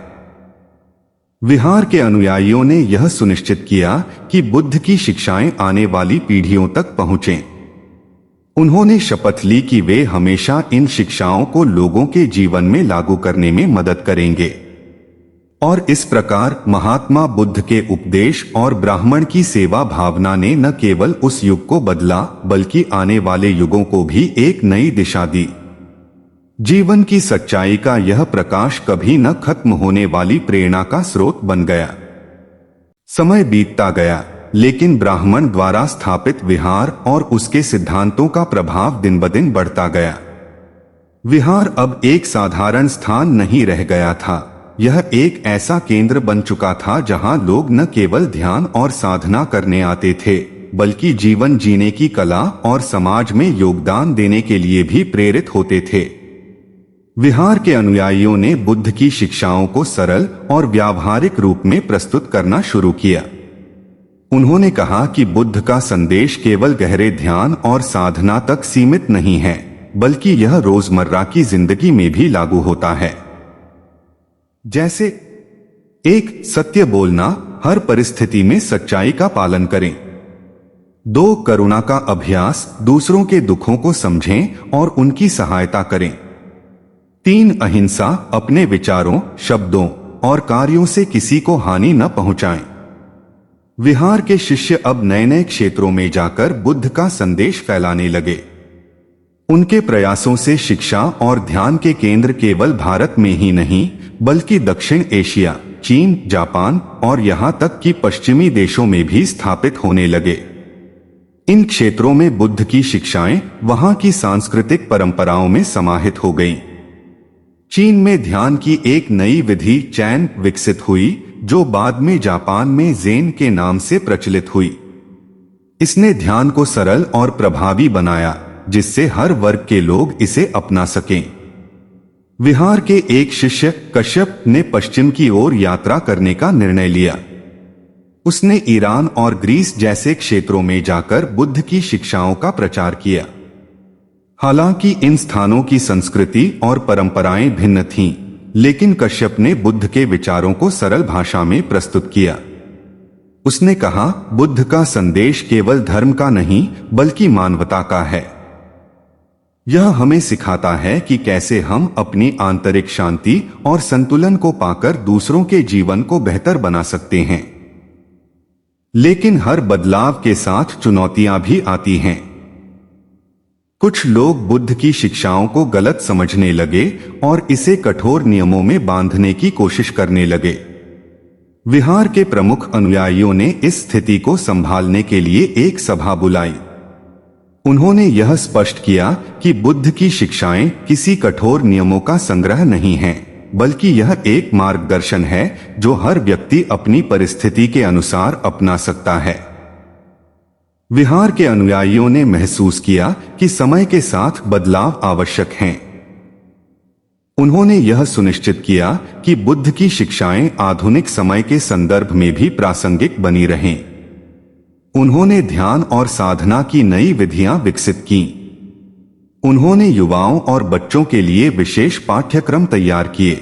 विहार के अनुयायियों ने यह सुनिश्चित किया कि बुद्ध की शिक्षाएं आने वाली पीढ़ियों तक पहुंचें। उन्होंने शपथ ली कि वे हमेशा इन शिक्षाओं को लोगों के जीवन में लागू करने में मदद करेंगे। और इस प्रकार महात्मा बुद्ध के उपदेश और ब्राह्मण की सेवा भावना ने न केवल उस युग को बदला, बल्कि आने वाले युगों को भी एक नई दिशा दी। जीवन की सच्चाई का यह प्रकाश कभी न खत्म होने वाली प्रेरणा का स्रोत बन गया। समय बीतता गया, लेकिन ब्राह्मण द्वारा स्थापित विहार और उसके सिद्धांतों का प्रभाव दिन ब दिन बढ़ता गया। विहार अब एक साधारण स्थान नहीं रह गया था, यह एक ऐसा केंद्र बन चुका था जहां लोग न केवल ध्यान और साधना करने आते थे, बल्कि जीवन जीने की कला और समाज में योगदान देने के लिए भी प्रेरित होते थे। विहार के अनुयायियों ने बुद्ध की शिक्षाओं को सरल और व्यावहारिक रूप में प्रस्तुत करना शुरू किया। उन्होंने कहा कि बुद्ध का संदेश केवल गहरे ध्यान और साधना तक सीमित नहीं है, बल्कि यह रोजमर्रा की जिंदगी में भी लागू होता है। जैसे एक, सत्य बोलना, हर परिस्थिति में सच्चाई का पालन करें। 2, करुणा का अभ्यास, दूसरों के दुखों को समझें और उनकी सहायता करें। 3 अहिंसा, अपने विचारों, शब्दों और कार्यों से किसी को हानि न पहुंचाएं। विहार के शिष्य अब नए नए क्षेत्रों में जाकर बुद्ध का संदेश फैलाने लगे। उनके प्रयासों से शिक्षा और ध्यान के केंद्र केवल भारत में ही नहीं बल्कि दक्षिण एशिया, चीन, जापान और यहां तक कि पश्चिमी देशों में भी स्थापित होने लगे। इन क्षेत्रों में बुद्ध की शिक्षाएं वहां की सांस्कृतिक परंपराओं में समाहित हो गईं। चीन में ध्यान की एक नई विधि चैन विकसित हुई जो बाद में जापान में ज़ेन के नाम से प्रचलित हुई। इसने ध्यान को सरल और प्रभावी बनाया जिससे हर वर्ग के लोग इसे अपना सकें। विहार के एक शिष्य कश्यप ने पश्चिम की ओर यात्रा करने का निर्णय लिया। उसने ईरान और ग्रीस जैसे क्षेत्रों में जाकर बुद्ध की शिक्षाओं का प्रचार किया। हालांकि इन स्थानों की संस्कृति और परंपराएं भिन्न थीं, लेकिन कश्यप ने बुद्ध के विचारों को सरल भाषा में प्रस्तुत किया। उसने कहा, बुद्ध का संदेश केवल धर्म का नहीं बल्कि मानवता का है। यह हमें सिखाता है कि कैसे हम अपनी आंतरिक शांति और संतुलन को पाकर दूसरों के जीवन को बेहतर बना सकते हैं। लेकिन हर बदलाव के साथ चुनौतियां भी आती हैं। कुछ लोग बुद्ध की शिक्षाओं को गलत समझने लगे और इसे कठोर नियमों में बांधने की कोशिश करने लगे। विहार के प्रमुख अनुयायियों ने इस स्थिति को संभालने के लिए एक सभा बुलाई। उन्होंने यह स्पष्ट किया कि बुद्ध की शिक्षाएं किसी कठोर नियमों का संग्रह नहीं हैं, बल्कि यह एक मार्गदर्शन है जो हर व्यक्ति अपनी परिस्थिति के अनुसार अपना सकता है। विहार के अनुयायियों ने महसूस किया कि समय के साथ बदलाव आवश्यक हैं। उन्होंने यह सुनिश्चित किया कि बुद्ध की शिक्षाएं आधुनिक समय के संदर्भ में भी प्रासंगिक बनी रहें। उन्होंने ध्यान और साधना की नई विधियां विकसित की। उन्होंने युवाओं और बच्चों के लिए विशेष पाठ्यक्रम तैयार किए।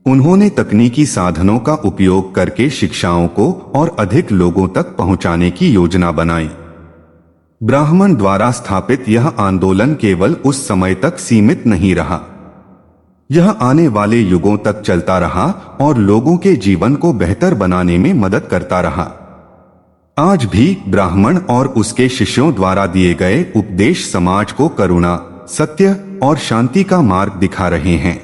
उन्होंने तकनीकी साधनों का उपयोग करके शिक्षाओं को और अधिक लोगों तक पहुंचाने की योजना बनाई। ब्राह्मण द्वारा स्थापित यह आंदोलन केवल उस समय तक सीमित नहीं रहा। यह आने वाले युगों तक चलता रहा और लोगों के जीवन को बेहतर बनाने में मदद करता रहा। आज भी ब्राह्मण और उसके शिष्यों द्वारा दिए गए उपदेश समाज को करुणा, सत्य और शांति का मार्ग दिखा रहे हैं।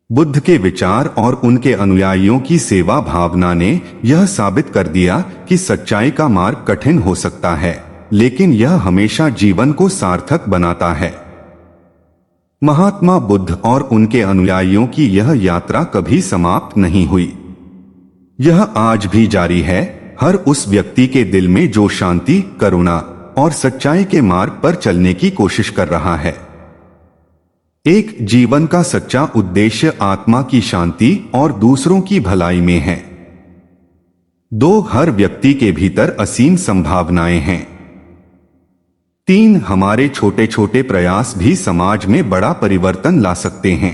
बुद्ध के विचार और उनके अनुयायियों की सेवा भावना ने यह साबित कर दिया कि सच्चाई का मार्ग कठिन हो सकता है, लेकिन यह हमेशा जीवन को सार्थक बनाता है। महात्मा बुद्ध और उनके अनुयायियों की यह यात्रा कभी समाप्त नहीं हुई। यह आज भी जारी है, हर उस व्यक्ति के दिल में जो शांति, करुणा और सच्चाई के मार्ग पर चलने की कोशिश कर रहा है। एक जीवन का सच्चा उद्देश्य आत्मा की शांति और दूसरों की भलाई में है। 2 हर व्यक्ति के भीतर असीम संभावनाएं हैं। 3 हमारे छोटे छोटे प्रयास भी समाज में बड़ा परिवर्तन ला सकते हैं।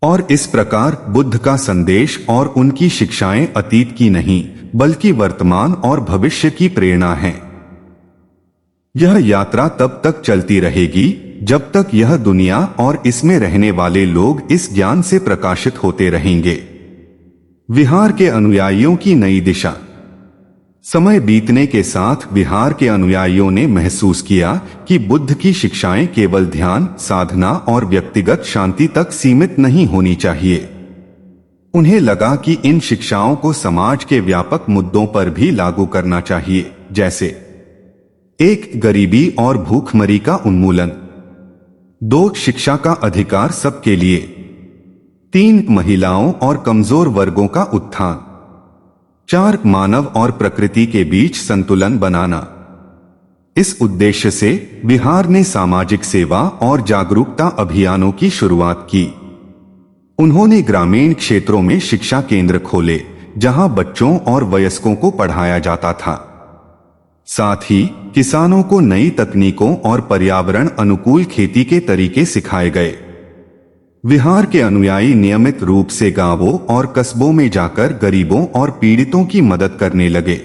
और इस प्रकार बुद्ध का संदेश और उनकी शिक्षाएं अतीत की नहीं बल्कि वर्तमान और भविष्य की प्रेरणा हैं। यह यात्रा तब तक चलती रहेगी जब तक यह दुनिया और इसमें रहने वाले लोग इस ज्ञान से प्रकाशित होते रहेंगे। विहार के अनुयायियों की नई दिशा। समय बीतने के साथ विहार के अनुयायियों ने महसूस किया कि बुद्ध की शिक्षाएं केवल ध्यान, साधना और व्यक्तिगत शांति तक सीमित नहीं होनी चाहिए। उन्हें लगा कि इन शिक्षाओं को समाज के व्यापक मुद्दों पर भी लागू करना चाहिए, जैसे 1 गरीबी और भूखमरी का उन्मूलन, 2 शिक्षा का अधिकार सबके लिए, 3 महिलाओं और कमजोर वर्गों का उत्थान, 4 मानव और प्रकृति के बीच संतुलन बनाना। इस उद्देश्य से विहार ने सामाजिक सेवा और जागरूकता अभियानों की शुरुआत की। उन्होंने ग्रामीण क्षेत्रों में शिक्षा केंद्र खोले जहां बच्चों और वयस्कों को पढ़ाया जाता था। साथ ही किसानों को नई तकनीकों और पर्यावरण अनुकूल खेती के तरीके सिखाए गए। विहार के अनुयायी नियमित रूप से गांवों और कस्बों में जाकर गरीबों और पीड़ितों की मदद करने लगे।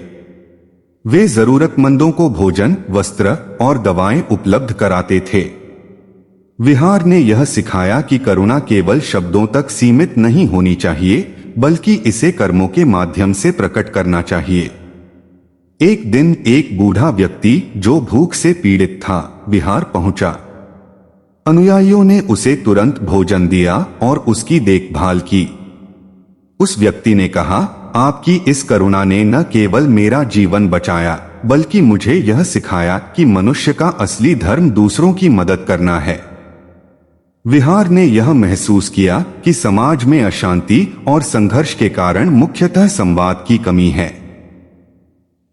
वे जरूरतमंदों को भोजन, वस्त्र और दवाएं उपलब्ध कराते थे। विहार ने यह सिखाया कि करुणा केवल शब्दों तक सीमित नहीं होनी चाहिए, बल्कि इसे कर्मों के माध्यम से प्रकट करना चाहिए। एक दिन एक बूढ़ा व्यक्ति जो भूख से पीड़ित था, विहार पहुंचा। अनुयायियों ने उसे तुरंत भोजन दिया और उसकी देखभाल की। उस व्यक्ति ने कहा, आपकी इस करुणा ने न केवल मेरा जीवन बचाया, बल्कि मुझे यह सिखाया कि मनुष्य का असली धर्म दूसरों की मदद करना है। विहार ने यह महसूस किया कि समाज में अशांति और संघर्ष के कारण मुख्यतः संवाद की कमी है।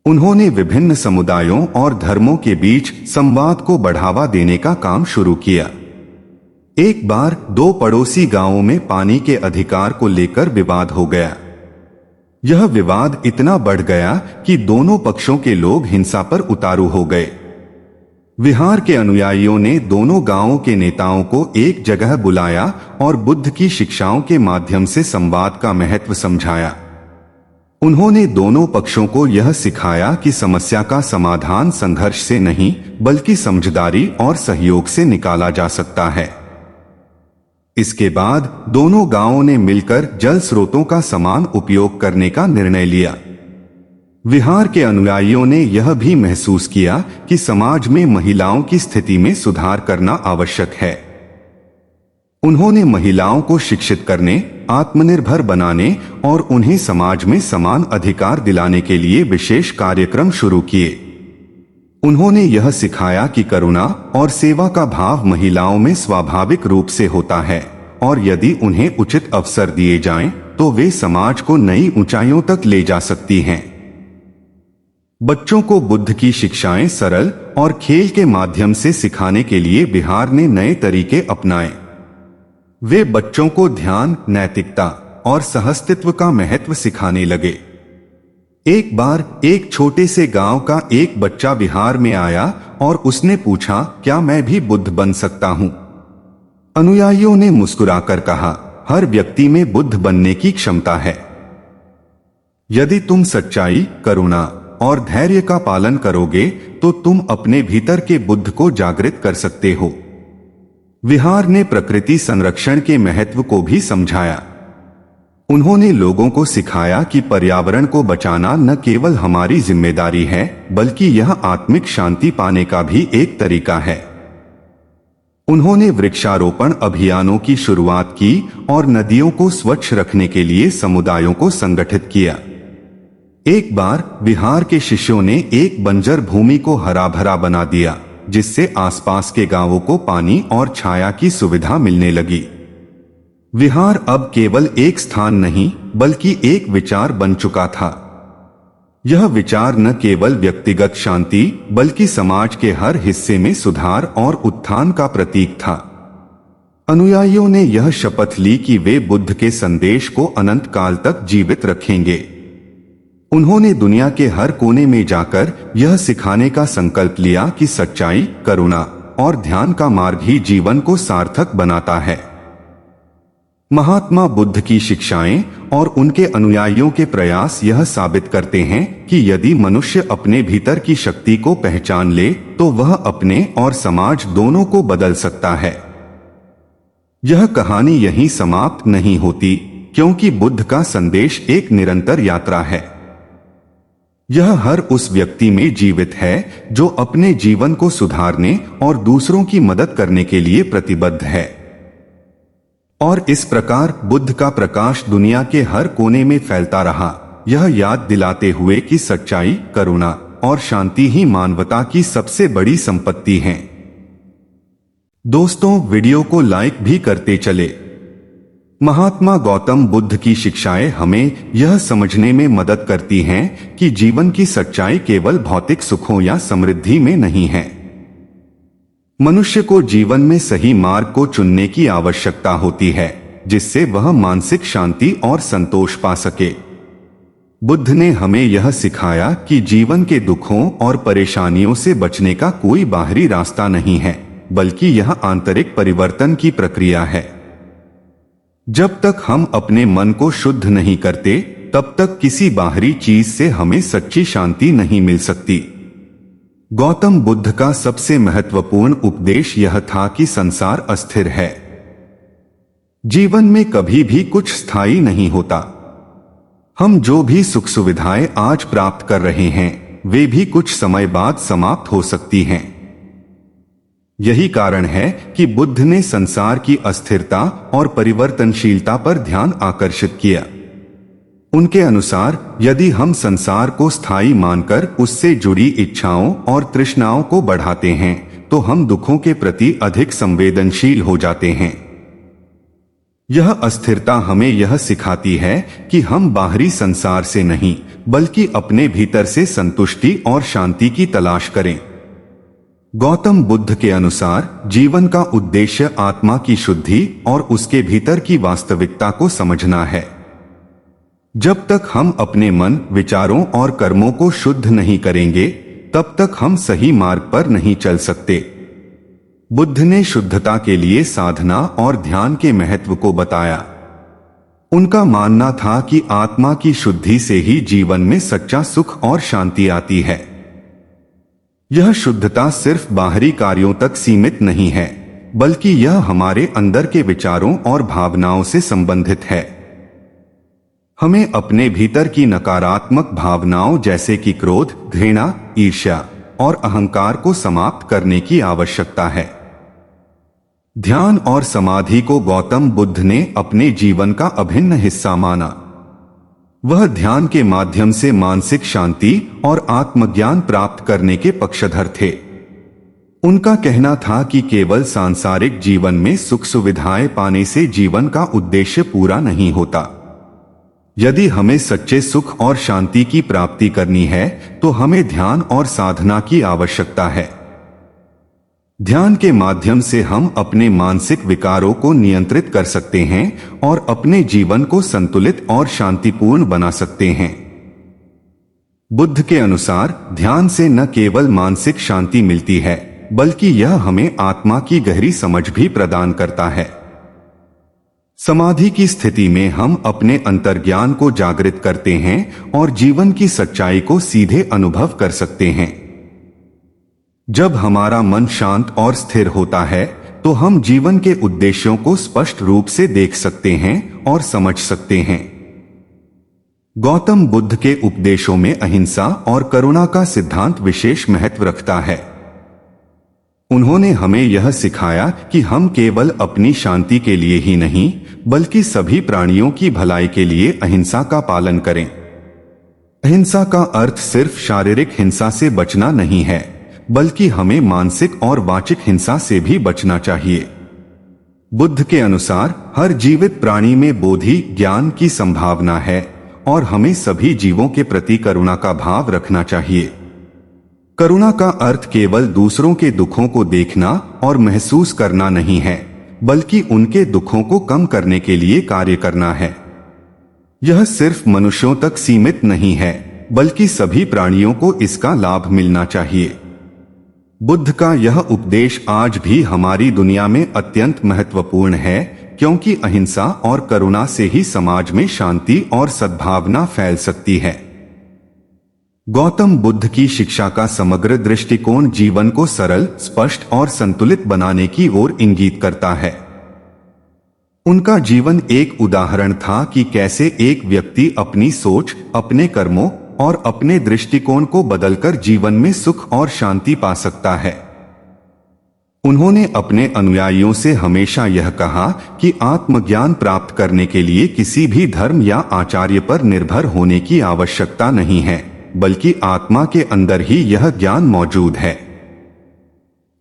उन्होंने विभिन्न समुदायों और धर्मों के बीच संवाद को बढ़ावा देने का काम शुरू किया। एक बार दो पड़ोसी गांवों में पानी के अधिकार को लेकर विवाद हो गया। यह विवाद इतना बढ़ गया कि दोनों पक्षों के लोग हिंसा पर उतारू हो गए। विहार के अनुयायियों ने दोनों गांवों के नेताओं को एक जगह बुलाया और बुद्ध की शिक्षाओं के माध्यम से संवाद का महत्व समझाया। उन्होंने दोनों पक्षों को यह सिखाया कि समस्या का समाधान संघर्ष से नहीं, बल्कि समझदारी और सहयोग से निकाला जा सकता है। इसके बाद दोनों गांवों ने मिलकर जल स्रोतों का समान उपयोग करने का निर्णय लिया। विहार के अनुयायियों ने यह भी महसूस किया कि समाज में महिलाओं की स्थिति में सुधार करना आवश्यक है। उन्होंने महिलाओं को शिक्षित करने, आत्मनिर्भर बनाने और उन्हें समाज में समान अधिकार दिलाने के लिए विशेष कार्यक्रम शुरू किए। उन्होंने यह सिखाया कि करुणा और सेवा का भाव महिलाओं में स्वाभाविक रूप से होता है और यदि उन्हें उचित अवसर दिए जाएं, तो वे समाज को नई ऊंचाइयों तक ले जा सकती हैं। बच्चों को बुद्ध की शिक्षाएं सरल और खेल के माध्यम से सिखाने के लिए विहार ने नए तरीके अपनाए। वे बच्चों को ध्यान, नैतिकता और सहअस्तित्व का महत्व सिखाने लगे। एक बार एक छोटे से गांव का एक बच्चा विहार में आया और उसने पूछा, क्या मैं भी बुद्ध बन सकता हूं? अनुयायियों ने मुस्कुराकर कहा, हर व्यक्ति में बुद्ध बनने की क्षमता है। यदि तुम सच्चाई, करुणा और धैर्य का पालन करोगे तो तुम अपने भीतर के बुद्ध को जागृत कर सकते हो। विहार ने प्रकृति संरक्षण के महत्व को भी समझाया। उन्होंने लोगों को सिखाया कि पर्यावरण को बचाना न केवल हमारी जिम्मेदारी है, बल्कि यह आत्मिक शांति पाने का भी एक तरीका है। उन्होंने वृक्षारोपण अभियानों की शुरुआत की और नदियों को स्वच्छ रखने के लिए समुदायों को संगठित किया। एक बार विहार के शिष्यों ने एक बंजर भूमि को हरा भरा बना दिया, जिससे आसपास के गांवों को पानी और छाया की सुविधा मिलने लगी। विहार अब केवल एक स्थान नहीं, बल्कि एक विचार बन चुका था। यह विचार न केवल व्यक्तिगत शांति, बल्कि समाज के हर हिस्से में सुधार और उत्थान का प्रतीक था। अनुयायियों ने यह शपथ ली कि वे बुद्ध के संदेश को अनंत काल तक जीवित रखेंगे। उन्होंने दुनिया के हर कोने में जाकर यह सिखाने का संकल्प लिया कि सच्चाई, करुणा और ध्यान का मार्ग ही जीवन को सार्थक बनाता है। महात्मा बुद्ध की शिक्षाएं और उनके अनुयायियों के प्रयास यह साबित करते हैं कि यदि मनुष्य अपने भीतर की शक्ति को पहचान ले, तो वह अपने और समाज दोनों को बदल सकता है। यह कहानी यहीं समाप्त नहीं होती, क्योंकि बुद्ध का संदेश एक निरंतर यात्रा है। यह हर उस व्यक्ति में जीवित है जो अपने जीवन को सुधारने और दूसरों की मदद करने के लिए प्रतिबद्ध है। और इस प्रकार बुद्ध का प्रकाश दुनिया के हर कोने में फैलता रहा, यह याद दिलाते हुए कि सच्चाई, करुणा और शांति ही मानवता की सबसे बड़ी संपत्ति हैं। दोस्तों, वीडियो को लाइक भी करते चले। महात्मा गौतम बुद्ध की शिक्षाएं हमें यह समझने में मदद करती हैं कि जीवन की सच्चाई केवल भौतिक सुखों या समृद्धि में नहीं है। मनुष्य को जीवन में सही मार्ग को चुनने की आवश्यकता होती है, जिससे वह मानसिक शांति और संतोष पा सके। बुद्ध ने हमें यह सिखाया कि जीवन के दुखों और परेशानियों से बचने का कोई बाहरी रास्ता नहीं है, बल्कि यह आंतरिक परिवर्तन की प्रक्रिया है। जब तक हम अपने मन को शुद्ध नहीं करते, तब तक किसी बाहरी चीज से हमें सच्ची शांति नहीं मिल सकती। गौतम बुद्ध का सबसे महत्वपूर्ण उपदेश यह था कि संसार अस्थिर है। जीवन में कभी भी कुछ स्थायी नहीं होता। हम जो भी सुख सुविधाएं आज प्राप्त कर रहे हैं वे भी कुछ समय बाद समाप्त हो सकती हैं। यही कारण है कि बुद्ध ने संसार की अस्थिरता और परिवर्तनशीलता पर ध्यान आकर्षित किया। उनके अनुसार यदि हम संसार को स्थायी मानकर उससे जुड़ी इच्छाओं और तृष्णाओं को बढ़ाते हैं तो हम दुखों के प्रति अधिक संवेदनशील हो जाते हैं। यह अस्थिरता हमें यह सिखाती है कि हम बाहरी संसार से नहीं बल्कि अपने भीतर से संतुष्टि और शांति की तलाश करें। गौतम बुद्ध के अनुसार जीवन का उद्देश्य आत्मा की शुद्धि और उसके भीतर की वास्तविकता को समझना है। जब तक हम अपने मन, विचारों और कर्मों को शुद्ध नहीं करेंगे तब तक हम सही मार्ग पर नहीं चल सकते। बुद्ध ने शुद्धता के लिए साधना और ध्यान के महत्व को बताया। उनका मानना था कि आत्मा की शुद्धि से ही जीवन में सच्चा सुख और शांति आती है। यह शुद्धता सिर्फ बाहरी कार्यों तक सीमित नहीं है बल्कि यह हमारे अंदर के विचारों और भावनाओं से संबंधित है। हमें अपने भीतर की नकारात्मक भावनाओं जैसे कि क्रोध, घृणा, ईर्ष्या और अहंकार को समाप्त करने की आवश्यकता है। ध्यान और समाधि को गौतम बुद्ध ने अपने जीवन का अभिन्न हिस्सा माना। वह ध्यान के माध्यम से मानसिक शांति और आत्मज्ञान प्राप्त करने के पक्षधर थे। उनका कहना था कि केवल सांसारिक जीवन में सुख सुविधाएं पाने से जीवन का उद्देश्य पूरा नहीं होता। यदि हमें सच्चे सुख और शांति की प्राप्ति करनी है तो हमें ध्यान और साधना की आवश्यकता है। ध्यान के माध्यम से हम अपने मानसिक विकारों को नियंत्रित कर सकते हैं और अपने जीवन को संतुलित और शांतिपूर्ण बना सकते हैं। बुद्ध के अनुसार ध्यान से न केवल मानसिक शांति मिलती है बल्कि यह हमें आत्मा की गहरी समझ भी प्रदान करता है। समाधि की स्थिति में हम अपने अंतर्ज्ञान को जागृत करते हैं और जीवन की सच्चाई को सीधे अनुभव कर सकते हैं। जब हमारा मन शांत और स्थिर होता है तो हम जीवन के उद्देश्यों को स्पष्ट रूप से देख सकते हैं और समझ सकते हैं। गौतम बुद्ध के उपदेशों में अहिंसा और करुणा का सिद्धांत विशेष महत्व रखता है। उन्होंने हमें यह सिखाया कि हम केवल अपनी शांति के लिए ही नहीं बल्कि सभी प्राणियों की भलाई के लिए अहिंसा का पालन करें। अहिंसा का अर्थ सिर्फ शारीरिक हिंसा से बचना नहीं है बल्कि हमें मानसिक और वाचिक हिंसा से भी बचना चाहिए। बुद्ध के अनुसार हर जीवित प्राणी में बोधि ज्ञान की संभावना है और हमें सभी जीवों के प्रति करुणा का भाव रखना चाहिए। करुणा का अर्थ केवल दूसरों के दुखों को देखना और महसूस करना नहीं है बल्कि उनके दुखों को कम करने के लिए कार्य करना है। यह सिर्फ मनुष्यों तक सीमित नहीं है बल्कि सभी प्राणियों को इसका लाभ मिलना चाहिए। बुद्ध का यह उपदेश आज भी हमारी दुनिया में अत्यंत महत्वपूर्ण है क्योंकि अहिंसा और करुणा से ही समाज में शांति और सद्भावना फैल सकती है। गौतम बुद्ध की शिक्षा का समग्र दृष्टिकोण जीवन को सरल, स्पष्ट और संतुलित बनाने की ओर इंगित करता है। उनका जीवन एक उदाहरण था कि कैसे एक व्यक्ति अपनी सोच, अपने कर्मों और अपने दृष्टिकोण को बदलकर जीवन में सुख और शांति पा सकता है। उन्होंने अपने अनुयायियों से हमेशा यह कहा कि आत्मज्ञान प्राप्त करने के लिए किसी भी धर्म या आचार्य पर निर्भर होने की आवश्यकता नहीं है बल्कि आत्मा के अंदर ही यह ज्ञान मौजूद है।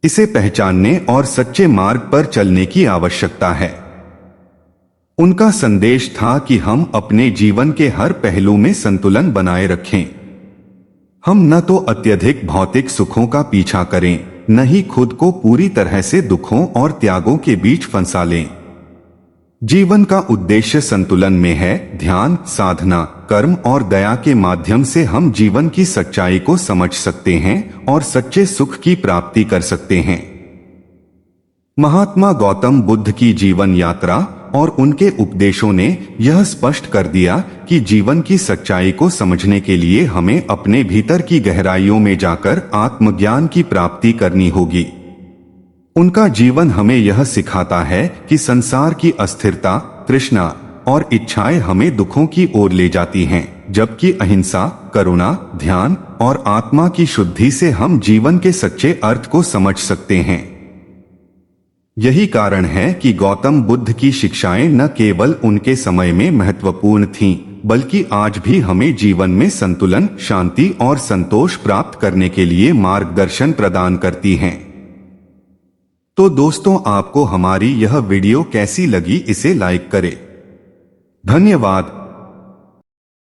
इसे पहचानने और सच्चे मार्ग पर चलने की आवश्यकता है। उनका संदेश था कि हम अपने जीवन के हर पहलू में संतुलन बनाए रखें। हम न तो अत्यधिक भौतिक सुखों का पीछा करें न ही खुद को पूरी तरह से दुखों और त्यागों के बीच फंसा लें। जीवन का उद्देश्य संतुलन में है। ध्यान, साधना, कर्म और दया के माध्यम से हम जीवन की सच्चाई को समझ सकते हैं और सच्चे सुख की प्राप्ति कर सकते हैं। महात्मा गौतम बुद्ध की जीवन यात्रा और उनके उपदेशों ने यह स्पष्ट कर दिया कि जीवन की सच्चाई को समझने के लिए हमें अपने भीतर की गहराइयों में जाकर आत्मज्ञान की प्राप्ति करनी होगी। उनका जीवन हमें यह सिखाता है कि संसार की अस्थिरता, तृष्णा और इच्छाएं हमें दुखों की ओर ले जाती हैं, जबकि अहिंसा, करुणा, ध्यान और आत्मा की शुद्धि से हम जीवन के सच्चे अर्थ को समझ सकते हैं। यही कारण है कि गौतम बुद्ध की शिक्षाएं न केवल उनके समय में महत्वपूर्ण थीं, बल्कि आज भी हमें जीवन में संतुलन, शांति और संतोष प्राप्त करने के लिए मार्गदर्शन प्रदान करती हैं। तो दोस्तों, आपको हमारी यह वीडियो कैसी लगी, इसे लाइक करें। धन्यवाद।